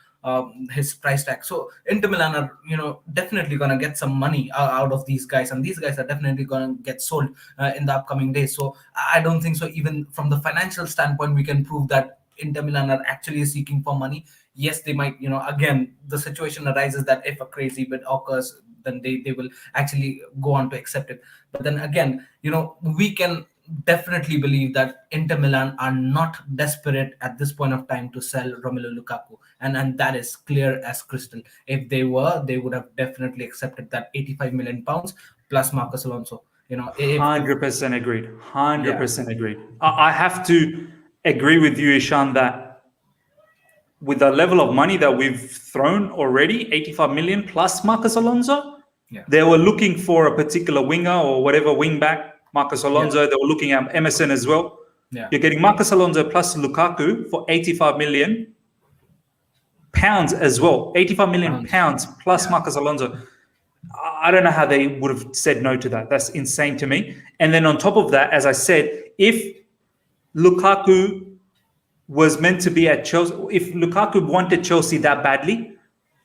his price tag. So Inter Milan are, definitely going to get some money out of these guys, and these guys are definitely going to get sold in the upcoming days. So I don't think so. Even from the financial standpoint, we can prove that Inter Milan are actually seeking for money. Yes, they might, again, the situation arises that if a crazy bid occurs, then they will actually go on to accept it. But then again, we can definitely believe that Inter Milan are not desperate at this point of time to sell Romelu Lukaku, and that is clear as crystal. If they were, they would have definitely accepted that 85 million pounds plus Marcos Alonso. If 100% agreed. yeah, 100% agreed. I have to agree with you, Ishan, that with the level of money that we've thrown already, 85 million plus Marcos Alonso, yeah, they were looking for a particular winger or whatever wing back, Marcos yeah, Alonso. They were looking at Emerson as well. yeah, You're getting Marcos Alonso plus Lukaku for 85 million pounds as well. 85 million pounds, pounds plus yeah, Marcos Alonso. I don't know how they would have said no to that. That's insane to me. And then on top of that, as I said, if Lukaku was meant to be at Chelsea, if Lukaku wanted Chelsea that badly,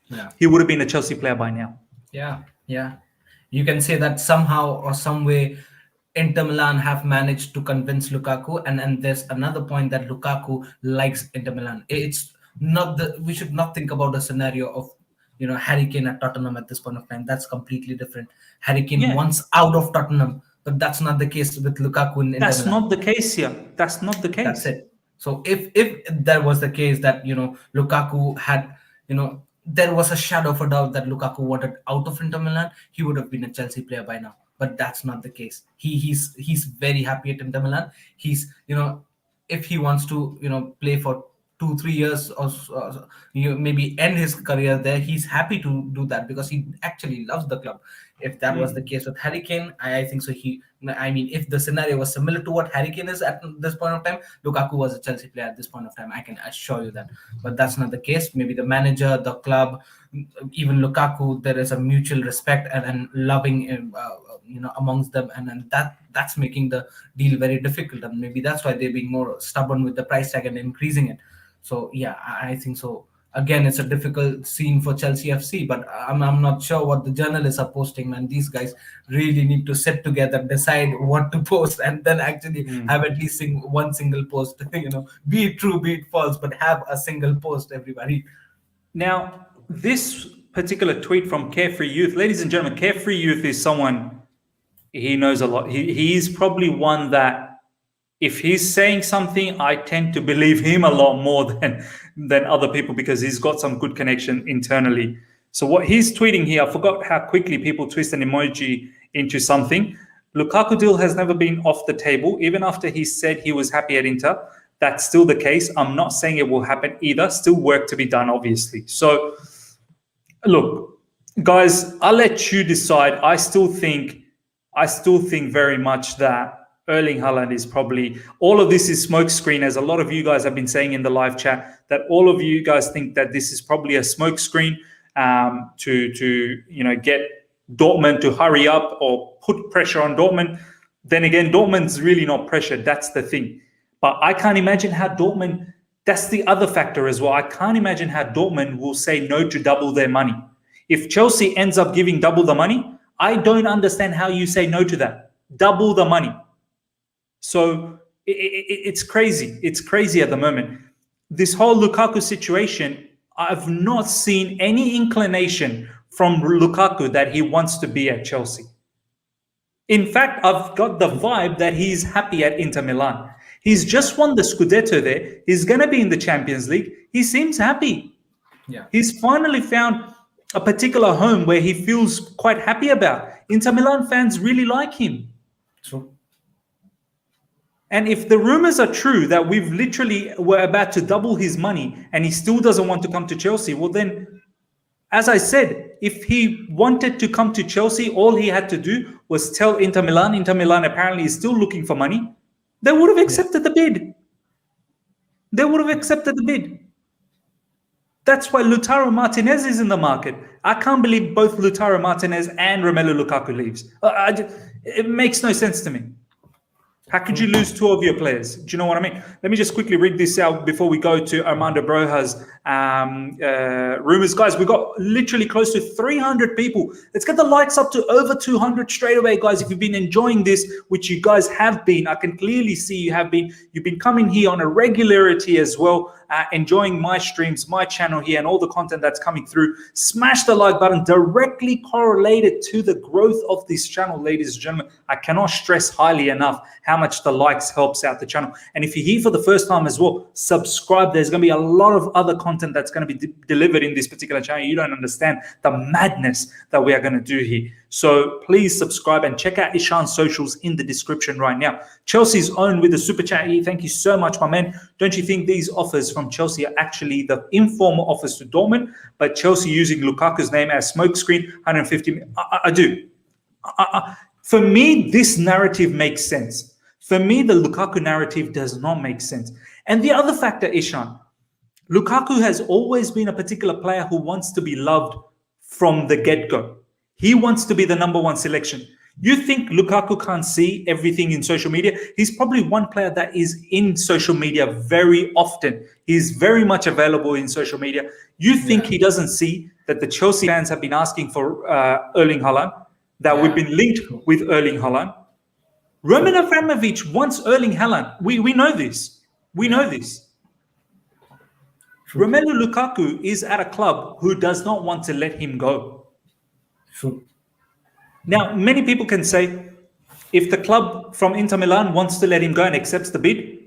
yeah. he would have been a Chelsea player by now. Yeah, yeah. You can say that somehow or some way Inter Milan have managed to convince Lukaku, and there's another point that Lukaku likes Inter Milan. It's not the we should not think about a scenario of Harry Kane at Tottenham at this point of time. That's completely different. Harry Kane Yeah, wants out of Tottenham, but that's not the case with Lukaku in Inter that's Milan. not the case here. That's not the That's case. it. So if that was the case that Lukaku had there was a shadow of a doubt that Lukaku wanted out of Inter Milan, he would have been a Chelsea player by now. But that's not the case. He's very happy at Inter Milan. He's if he wants to play for 2-3 years or maybe end his career there, he's happy to do that because he actually loves the club. If that was the case with Harry Kane, I think so. I mean, if the scenario was similar to what Harry Kane is at this point of time, Lukaku was a Chelsea player at this point of time. I can assure you that. But that's not the case. Maybe the manager, the club, even Lukaku, there is a mutual respect and loving, amongst them, and that's making the deal very difficult. And maybe that's why they're being more stubborn with the price tag and increasing it. So yeah, I think so. Again, it's a difficult scene for Chelsea FC, but I'm not sure what the journalists are posting, man. These guys really need to sit together, decide what to post, and then actually have at least one single post. Be it true, be it false, but have a single post, everybody. Now, this particular tweet from Carefree Youth, ladies and gentlemen, Carefree Youth is someone, he knows a lot. He's probably one that if he's saying something, I tend to believe him a lot more than other people because he's got some good connection internally. So what he's tweeting here, I forgot how quickly people twist an emoji into something. Lukaku deal has never been off the table, even after he said he was happy at Inter. That's still the case. I'm not saying it will happen either. Still work to be done, obviously. So look, guys, I'll let you decide. I still think very much that Erling Haaland is probably, all of this is smokescreen, as a lot of you guys have been saying in the live chat, that all of you guys think that this is probably a smokescreen to get Dortmund to hurry up or put pressure on Dortmund. Then again, Dortmund's really not pressured. That's the thing. But I can't imagine how Dortmund, that's the other factor as well. I can't imagine how Dortmund will say no to double their money. If Chelsea ends up giving double the money, I don't understand how you say no to that. Double the money. So it's crazy. It's crazy at the moment. This whole Lukaku situation, I've not seen any inclination from Lukaku that he wants to be at Chelsea. In fact, I've got the vibe that he's happy at Inter Milan. He's just won the Scudetto there. He's going to be in the Champions League. He seems happy. Yeah. He's finally found a particular home where he feels quite happy about. Inter Milan fans really like him. True. And if the rumors are true that we've literally were about to double his money and he still doesn't want to come to Chelsea, well then, as I said, if he wanted to come to Chelsea, all he had to do was tell Inter Milan. Inter Milan apparently is still looking for money. They would have accepted the bid. They would have accepted the bid. That's why Lautaro Martinez is in the market. I can't believe both Lautaro Martinez and Romelu Lukaku leaves. It makes no sense to me. How could you lose two of your players? Do you know what I mean? Let me just quickly read this out before we go to Armando Broja's rumors. Guys, we got literally close to 300 people. Let's get the likes up to over 200 straight away, guys. If you've been enjoying this, which you guys have been, I can clearly see you have been. You've been coming here on a regularity as well, enjoying my streams, my channel here, and all the content that's coming through. Smash the like button, directly correlated to the growth of this channel, ladies and gentlemen. I cannot stress highly enough how much the likes helps out the channel. And if you're here for the first time as well, subscribe. There's going to be a lot of other content that's going to be delivered in this particular channel. You don't understand the madness that we are going to do here. So please subscribe and check out Ishan's socials in the description right now. Chelsea's own with the super chat here. Thank you so much, my man. Don't you think these offers from Chelsea are actually the informal offers to Dortmund, but Chelsea using Lukaku's name as smokescreen, 150 million? I do. For me, this narrative makes sense. For me, the Lukaku narrative does not make sense. And the other factor, Ishan, Lukaku has always been a particular player who wants to be loved from the get-go. He wants to be the number one selection. You think Lukaku can't see everything in social media? He's probably one player that is in social media very often. He's very much available in social media. You think he doesn't see that the Chelsea fans have been asking for Erling Haaland, that we've been linked with Erling Haaland? Roman Abramovich wants Erling Haaland. We know this. We know this. Romelu Lukaku is at a club who does not want to let him go. True. Now, many people can say, if the club from Inter Milan wants to let him go and accepts the bid,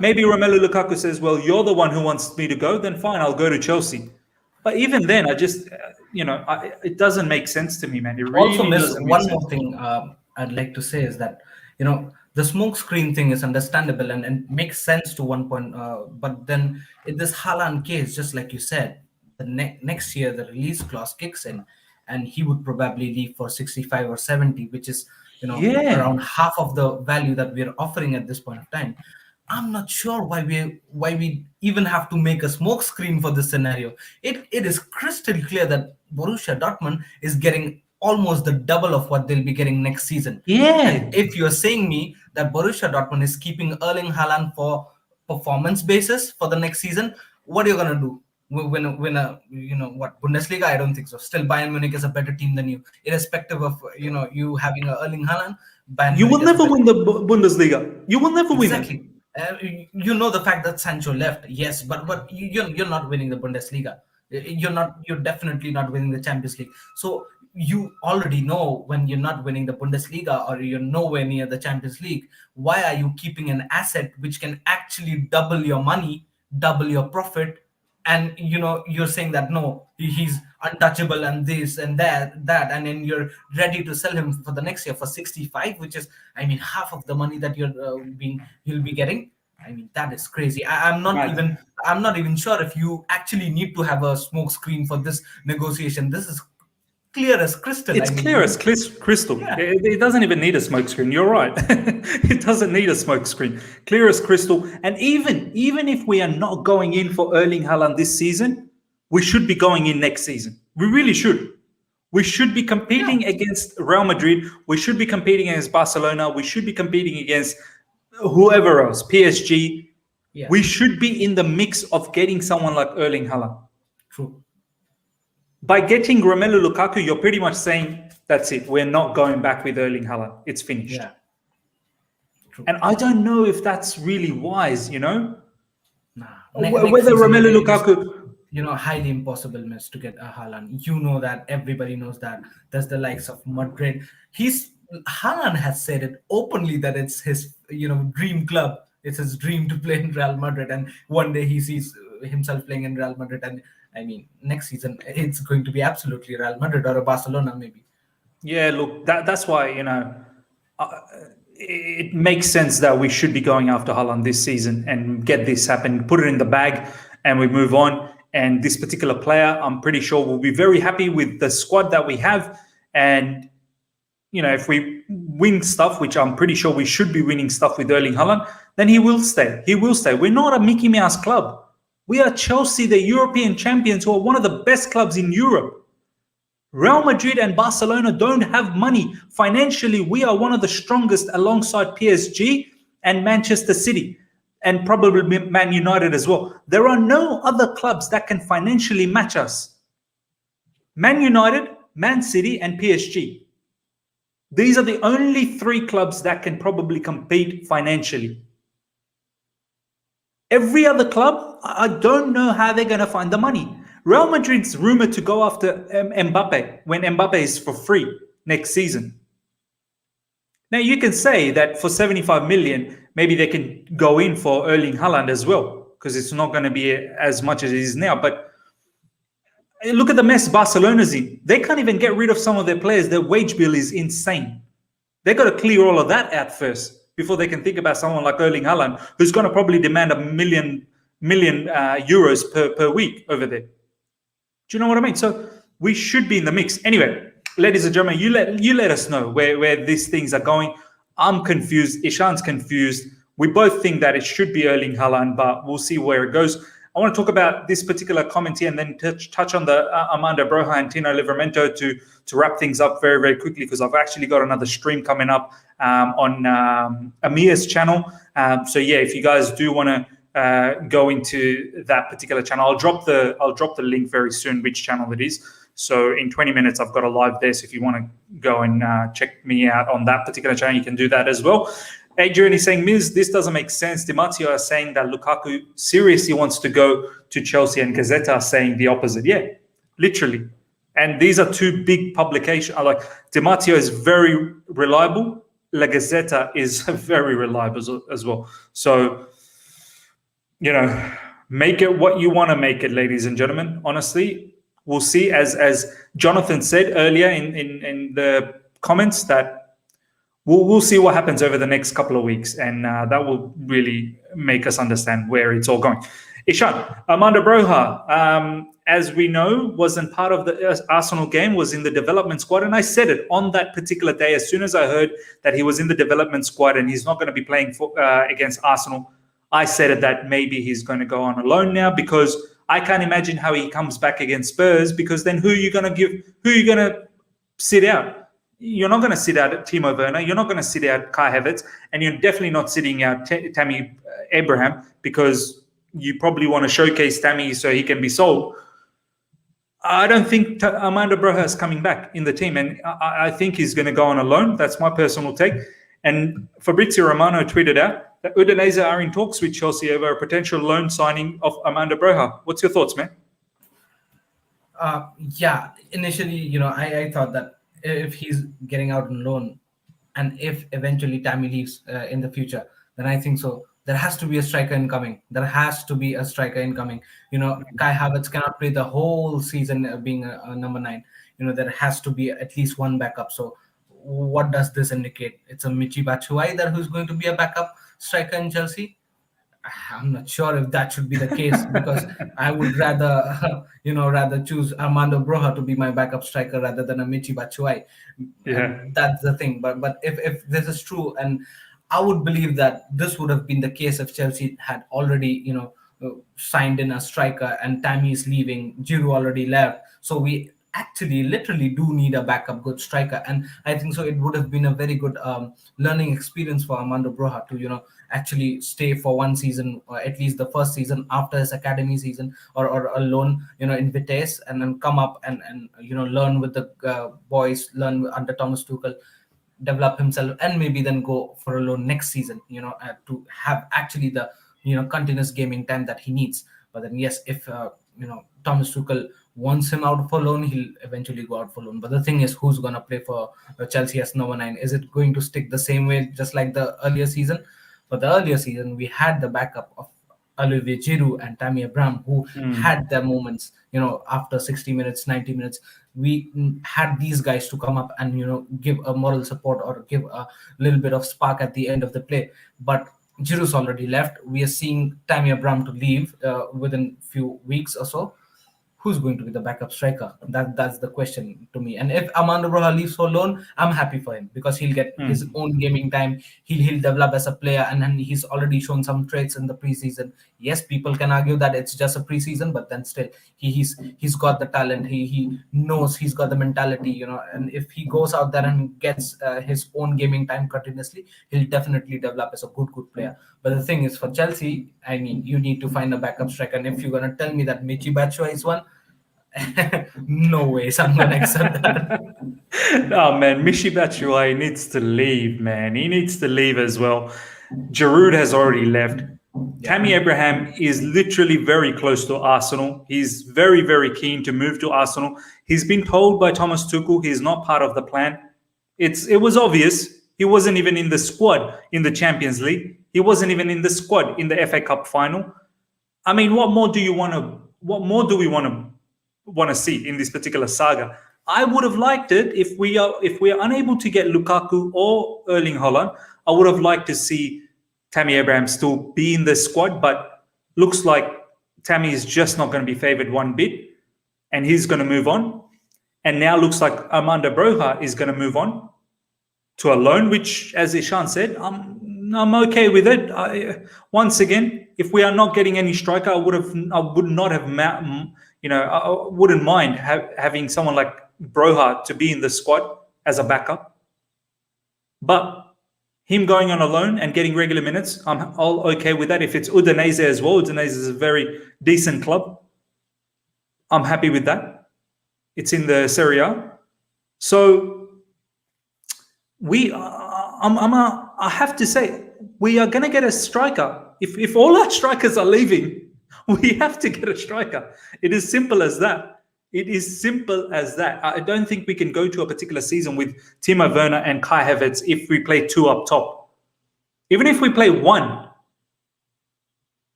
maybe Romelu Lukaku says, well, you're the one who wants me to go, then fine, I'll go to Chelsea. But even then, I just, it doesn't make sense to me, man. It really Also, doesn't make one sense. more thing I'd like to say is that, the smoke screen thing is understandable and makes sense to one point. But then in this Haaland case, just like you said, the next year, the release clause kicks in and he would probably leave for 65 or 70, which is, around half of the value that we're offering at this point of time. I'm not sure why we even have to make a smoke screen for this scenario. It is crystal clear that Borussia Dortmund is getting almost the double of what they'll be getting next season. And if you're saying me that Borussia Dortmund is keeping Erling Haaland for performance basis for the next season, what are you gonna do? Win a Bundesliga? I don't think so. Still, Bayern Munich is a better team than you, irrespective of you having a Erling Haaland. You will never win the Bundesliga. You will never win it. The fact that Sancho left, yes, but you're not winning the Bundesliga. You're definitely not winning the Champions League. So you already know when you're not winning the Bundesliga or you're nowhere near the Champions League, why are you keeping an asset which can actually double your money, double your profit? And you're saying that no, he's untouchable and this and that, and then you're ready to sell him for the next year for 65, which is, half of the money that you'll be getting. That is crazy. I'm not even sure if you actually need to have a smoke screen for this negotiation. This is clear as crystal. It's clear as crystal. Yeah. It doesn't even need a smoke screen. You're right. It doesn't need a smoke screen. Clear as crystal. And even if we are not going in for Erling Haaland this season, we should be going in next season. We really should. We should be competing against Real Madrid. We should be competing against Barcelona. We should be competing against whoever else, PSG. Yeah. We should be in the mix of getting someone like Erling Haaland. True. By getting Romelu Lukaku, you're pretty much saying, that's it. We're not going back with Erling Haaland. It's finished. Yeah. True. And I don't know if that's really wise, Nah. Whether Romelu Lukaku... highly impossible miss to get a Haaland. That. Everybody knows that. There's the likes of Madrid. Haaland has said it openly that it's his, dream club. It's his dream to play in Real Madrid. And one day he sees himself playing in Real Madrid. And next season, it's going to be absolutely Real Madrid or a Barcelona, maybe. Yeah, look, that's why, it makes sense that we should be going after Haaland this season and get this happen, put it in the bag, and we move on. And this particular player, I'm pretty sure we'll be very happy with the squad that we have. And, if we win stuff, which I'm pretty sure we should be winning stuff with Erling Haaland, then he will stay. He will stay. We're not a Mickey Mouse club. We are Chelsea, the European champions, who are one of the best clubs in Europe. Real Madrid and Barcelona don't have money. Financially, we are one of the strongest alongside PSG and Manchester City, and probably Man United as well. There are no other clubs that can financially match us. Man United, Man City, and PSG. These are the only three clubs that can probably compete financially. Every other club, I don't know how they're going to find the money. Real Madrid's rumored to go after Mbappe when Mbappe is for free next season. Now, you can say that for 75 million, maybe they can go in for Erling Haaland as well, because it's not going to be as much as it is now. But look at the mess Barcelona's in. They can't even get rid of some of their players. Their wage bill is insane. They got to clear all of that out first before they can think about someone like Erling Haaland, who's going to probably demand a million euros per week over there. Do you know what I mean? So we should be in the mix. Anyway, ladies and gentlemen, you let us know where these things are going. I'm confused. Ishan's confused. We both think that it should be Erling Haaland, but we'll see where it goes. I want to talk about this particular comment here and then touch on the Armando Broja and Tino Livramento to wrap things up very, very quickly, because I've actually got another stream coming up on Amir's channel. So yeah, if you guys do want to go into that particular channel, I'll drop the link very soon, which channel it is. So in 20 minutes, I've got a live there. So if you want to go and check me out on that particular channel, you can do that as well. Adrian is saying, Miz, this doesn't make sense. Di Marzio are saying that Lukaku seriously wants to go to Chelsea, and Gazzetta are saying the opposite. Yeah, literally. And these are two big publications. Like, Di Marzio is very reliable. La Gazzetta is very reliable as well. So, you know, make it what you want to make it, ladies and gentlemen. Honestly, we'll see. As Jonathan said earlier in the comments, that we'll see what happens over the next couple of weeks, and that will really make us understand where it's all going. Ishan, Armando Broja, as we know, wasn't part of the Arsenal game, was in the development squad. And I said it on that particular day, as soon as I heard that he was in the development squad and he's not going to be playing against Arsenal, I said it that maybe he's going to go on a loan now, because I can't imagine how he comes back against Spurs, because then who are you going to sit out? You're not going to sit out Timo Werner. You're not going to sit out Kai Havertz, and you're definitely not sitting out Tammy Abraham, because you probably want to showcase Tammy so he can be sold. I don't think Armando Broja is coming back in the team, and I think he's going to go on a loan. That's my personal take. And Fabrizio Romano tweeted out that Udinese are in talks with Chelsea over a potential loan signing of Armando Broja. What's your thoughts, man? Yeah, initially, I thought that if he's getting out on loan, and if eventually Tammy leaves in the future, then I think so. There has to be a striker incoming. Kai Havertz cannot play the whole season being a number 9. There has to be at least one backup. So what does this indicate? It's a Michy Batshuayi who's going to be a backup striker in Chelsea. I'm not sure if that should be the case, because I would rather choose Armando Broja to be my backup striker rather than a Michy Batshuayi. Yeah, that's the thing. But if this is true, and I would believe that this would have been the case if Chelsea had already signed in a striker, and Tammy is leaving, Giroud already left, so we actually literally do need a backup good striker. And I think so it would have been a very good learning experience for Armando Broja to actually stay for one season, or at least the first season after his academy season, or a loan in Vitesse, and then come up and learn with the boys, learn under Thomas Tuchel, develop himself, and maybe then go for a loan next season to have actually the continuous gaming time that he needs. But then yes, if Thomas Tuchel wants him out for loan, he'll eventually go out for loan. But the thing is, who's going to play for Chelsea as number 9? Is it going to stick the same way just like the earlier season? For the earlier season, we had the backup of Olivier Giroud and Tammy Abraham, who had their moments, after 60 minutes, 90 minutes. We had these guys to come up and, give a moral support or give a little bit of spark at the end of the play. But Giroud's already left. We are seeing Tammy Abraham to leave within a few weeks or so. Who's going to be the backup striker? That's the question to me. And if Armando Broja leaves for loan, I'm happy for him, because he'll get his own gaming time. He'll develop as a player, and then he's already shown some traits in the preseason. Yes, people can argue that it's just a preseason, but then still he's got the talent. He knows, he's got the mentality, and if he goes out there and gets his own gaming time continuously, he'll definitely develop as a good player. But the thing is, for Chelsea, I mean, you need to find a backup striker. And if you're going to tell me that Michy Batshuayi is one, No ways I'm gonna accept that. Oh man, Mishi Batshuayi needs to leave, man. He needs to leave as well. Giroud has already left. Yeah. Tammy Abraham is literally very close to Arsenal. He's very, very keen to move to Arsenal. He's been told by Thomas Tuchel he's not part of the plan. It was obvious. He wasn't even in the squad in the Champions League. He wasn't even in the squad in the FA Cup final. I mean, what more do you want to? What more do we want to see in this particular saga? I would have liked it if we are unable to get Lukaku or Erling Haaland. I would have liked to see Tammy Abraham still be in the squad, but looks like Tammy is just not going to be favoured one bit, and he's going to move on. And now looks like Armando Broja is going to move on to a loan, which, as Ishan said, I'm okay with it. Once again, if we are not getting any striker, I would not have, I wouldn't mind having someone like Broja to be in the squad as a backup. But him going on a loan and getting regular minutes, I'm all okay with that. If it's Udinese as well, Udinese is a very decent club. I'm happy with that. It's in the Serie A. So I have to say, we are going to get a striker. If all our strikers are leaving, we have to get a striker. It is simple as that. It is simple as that. I don't think we can go to a particular season with Timo Werner and Kai Havertz if we play two up top. Even if we play one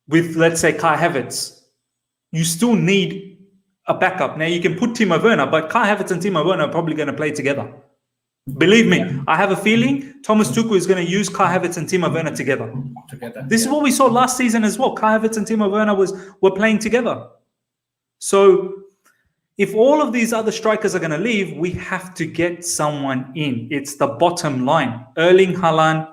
with, let's say, Kai Havertz, you still need a backup. Now, you can put Timo Werner, but Kai Havertz and Timo Werner are probably going to play together. Believe me, I have a feeling Thomas Tuchel is going to use Kai Havertz and Timo Werner together. This is what we saw last season as well. Kai Havertz and Timo Werner were playing together. So if all of these other strikers are going to leave, we have to get someone in. It's the bottom line. Erling Haaland,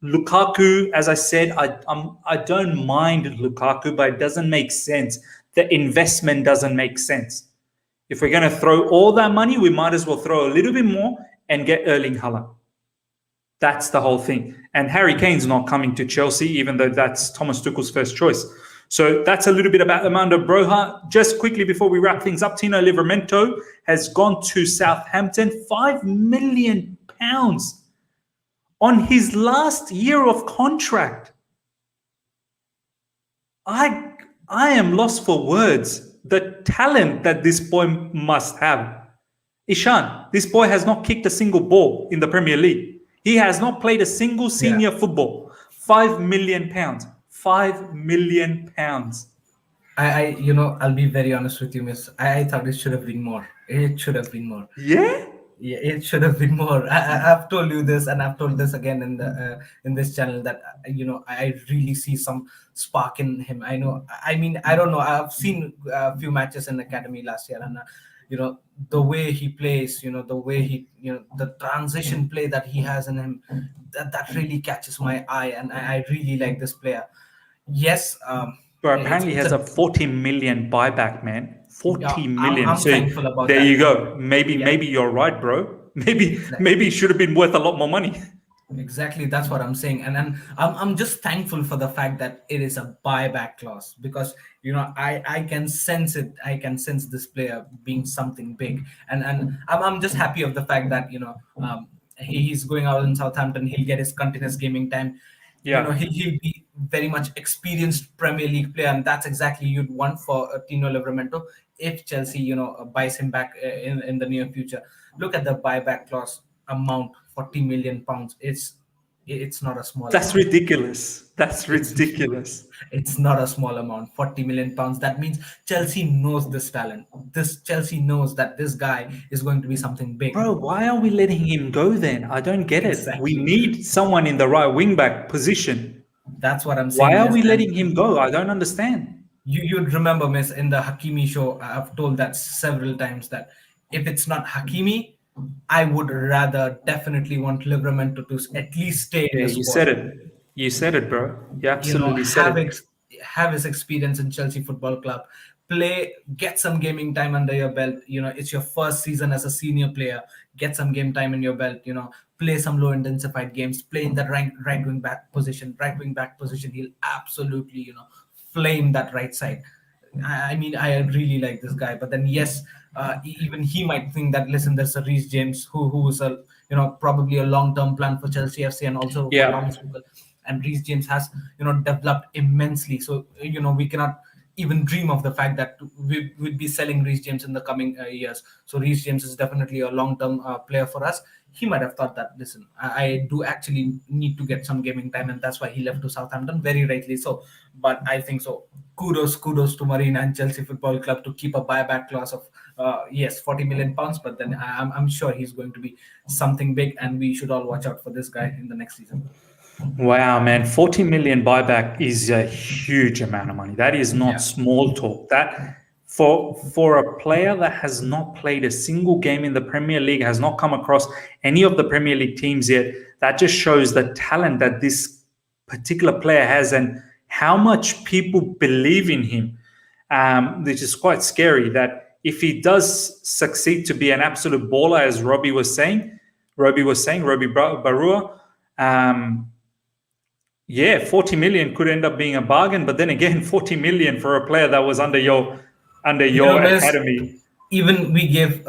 Lukaku, as I said, I don't mind Lukaku, but it doesn't make sense. The investment doesn't make sense. If we're going to throw all that money, we might as well throw a little bit more and get Erling Haaland. That's the whole thing. And Harry Kane's not coming to Chelsea, even though that's Thomas Tuchel's first choice. So that's a little bit about Armando Broja. Just quickly before we wrap things up, Tino Livramento has gone to Southampton, £5 million on his last year of contract. I am lost for words. The talent that this boy must have. Ishan, this boy has not kicked a single ball in the Premier League. He has not played a single senior football. £5 million. £5 million. I'll be very honest with you, miss. I thought it should have been more. It should have been more. Yeah? Yeah, it should have been more. I've told you this, and I've told this again in this channel that I really see some spark in him. I don't know. I've seen a few matches in academy last year, and the way he plays, the way he, the transition play that he has in him, that really catches my eye, and I really like this player. Yes. But apparently he has a 40 million buyback, man. 40 million. I'm so thankful about there that. you go. Maybe you're right, bro. Maybe it should have been worth a lot more money. Exactly, that's what I'm saying, and I'm just thankful for the fact that it is a buyback clause, because I can sense it. I can sense this player being something big, and I'm just happy of the fact that he's going out in Southampton. He'll get his continuous gaming time. Yeah. He'll be very much experienced Premier League player, and that's exactly you'd want for Tino Livramento if Chelsea buys him back in the near future. Look at the buyback clause amount, £40 million. It's not a small That's amount. ridiculous. That's ridiculous. It's not a small amount. £40 million. That means Chelsea knows this talent. Chelsea knows that this guy is going to be something big. Bro, why are we letting him go then? I don't get Exactly. it. We need someone in the right wing back position. That's what I'm saying. Why are we letting him go? I don't understand. You'd remember, miss, in the Hakimi show, I've told that several times, that if it's not Hakimi, I would rather definitely want Livramento to at least stay in the squad. You said it. You said it, bro. You absolutely said it. Have his experience in Chelsea Football Club. Get some gaming time under your belt. It's your first season as a senior player. Get some game time in your belt. Play some low intensified games. Play in that right wing back position. He'll absolutely, flame that right side. I mean, I really like this guy, but then yes, even he might think that, listen, there's a Reece James who is a, probably a long-term plan for Chelsea FC and also for Yeah. Thomas Tuchel. And Reece James has developed immensely. So we cannot even dream of the fact that we would be selling Reece James in the coming years. So Reece James is definitely a long-term player for us. He might have thought that, listen, I do actually need to get some gaming time, and that's why he left to Southampton, very rightly so. But I think so. Kudos to Marine and Chelsea Football Club to keep a buyback clause of yes, 40 million pounds. But then I'm sure he's going to be something big, and we should all watch out for this guy in the next season. Wow, man, 40 million buyback is a huge amount of money. That is not Yeah. small talk. That for a player that has not played a single game in the Premier League, has not come across any of the Premier League teams yet, that just shows the talent that this particular player has and how much people believe in him, which is quite scary. That if he does succeed to be an absolute baller, as Robbie Barua, yeah, 40 million could end up being a bargain, but then again, 40 million for a player that was under your academy. Even we gave,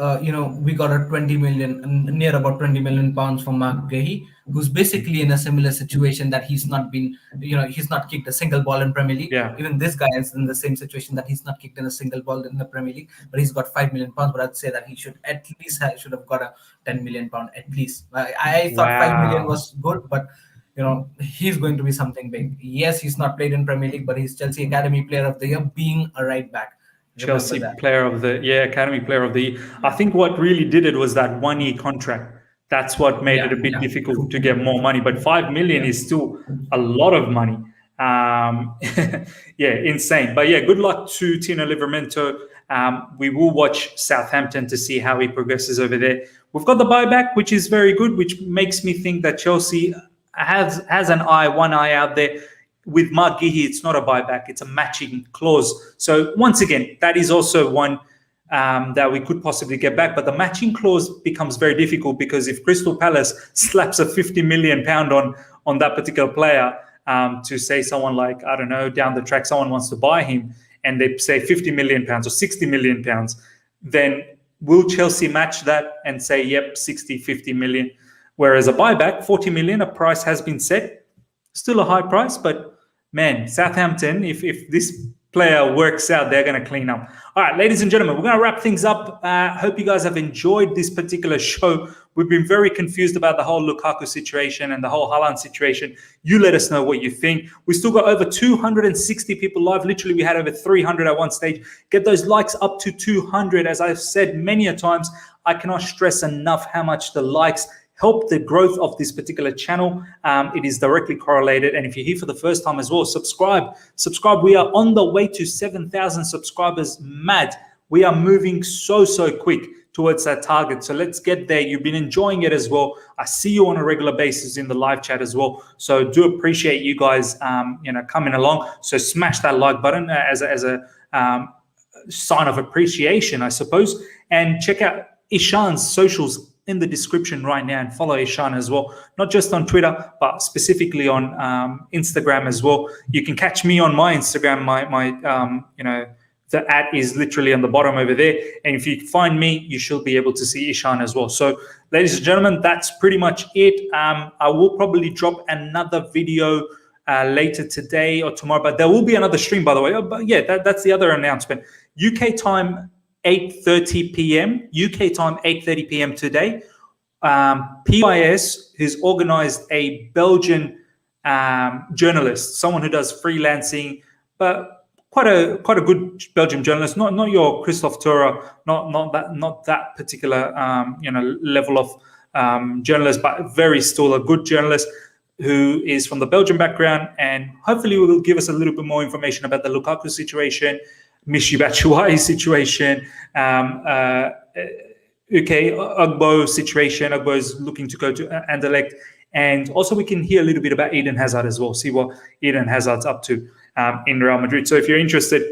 we got a 20 million, near about 20 million pounds from Mark Gahey, who's basically in a similar situation that he's not been, he's not kicked a single ball in Premier League. Yeah. Even this guy is in the same situation that he's not kicked in a single ball in the Premier League, but he's got 5 million pounds. But I'd say that he should at least should have got a 10 million pound at least. I thought 5 million was good, but he's going to be something big. Yes, he's not played in Premier League, but he's Chelsea Academy Player of the Year, being a right back. Chelsea Academy Player of the Year. I think what really did it was that 1 year contract. That's what made it a bit difficult to get more money. But 5 million is still a lot of money. Insane. But yeah, good luck to Tino Livramento. We will watch Southampton to see how he progresses over there. We've got the buyback, which is very good, which makes me think that Chelsea has one eye out there. With Mark Gahey, it's not a buyback, it's a matching clause. So once again, that is also one that we could possibly get back. But the matching clause becomes very difficult because if Crystal Palace slaps a 50 million pound on that particular player, to say someone like, I don't know, down the track, someone wants to buy him and they say 50 million pounds or 60 million pounds, then will Chelsea match that and say, yep, 60, 50 million? Whereas a buyback, 40 million, a price has been set, still a high price, but man, Southampton, if this player works out, they're going to clean up. All right, ladies and gentlemen, we're going to wrap things up. Hope you guys have enjoyed this particular show. We've been very confused about the whole Lukaku situation and the whole Haaland situation. You let us know what you think. We still got over 260 people live. Literally, we had over 300 at one stage. Get those likes up to 200. As I've said many a times, I cannot stress enough how much the likes help the growth of this particular channel. It is directly correlated. And if you're here for the first time as well, subscribe. We are on the way to 7,000 subscribers. Mad. We are moving so quick towards that target. So let's get there. You've been enjoying it as well. I see you on a regular basis in the live chat as well. So do appreciate you guys, coming along. So smash that like button as a sign of appreciation, I suppose. And check out Ishan's socials in the description right now, and follow Ishan as well, not just on Twitter, but specifically on Instagram as well. You can catch me on my Instagram. The @ is literally on the bottom over there. And if you find me, you should be able to see Ishan as well. So ladies and gentlemen, that's pretty much it. I will probably drop another video later today or tomorrow, but there will be another stream, by the way. But yeah, that's the other announcement. UK time, 8:30 p.m. UK time, 8:30 p.m. today. PYS has organized a Belgian journalist, someone who does freelancing, but quite a good Belgian journalist. Not your Christophe Tura, not that particular level of journalist, but still a good journalist who is from the Belgian background, and hopefully will give us a little bit more information about the Lukaku situation, Michy Batshuayi situation, Ugbo situation. Ugbo is looking to go to Anderlecht. And also we can hear a little bit about Eden Hazard as well, see what Eden Hazard's up to in Real Madrid. So if you're interested,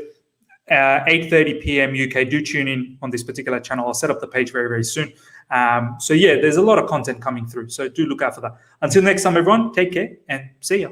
8:30 p.m. UK, do tune in on this particular channel. I'll set up the page very soon. So yeah, there's a lot of content coming through. So do look out for that. Until next time, everyone, take care and see ya.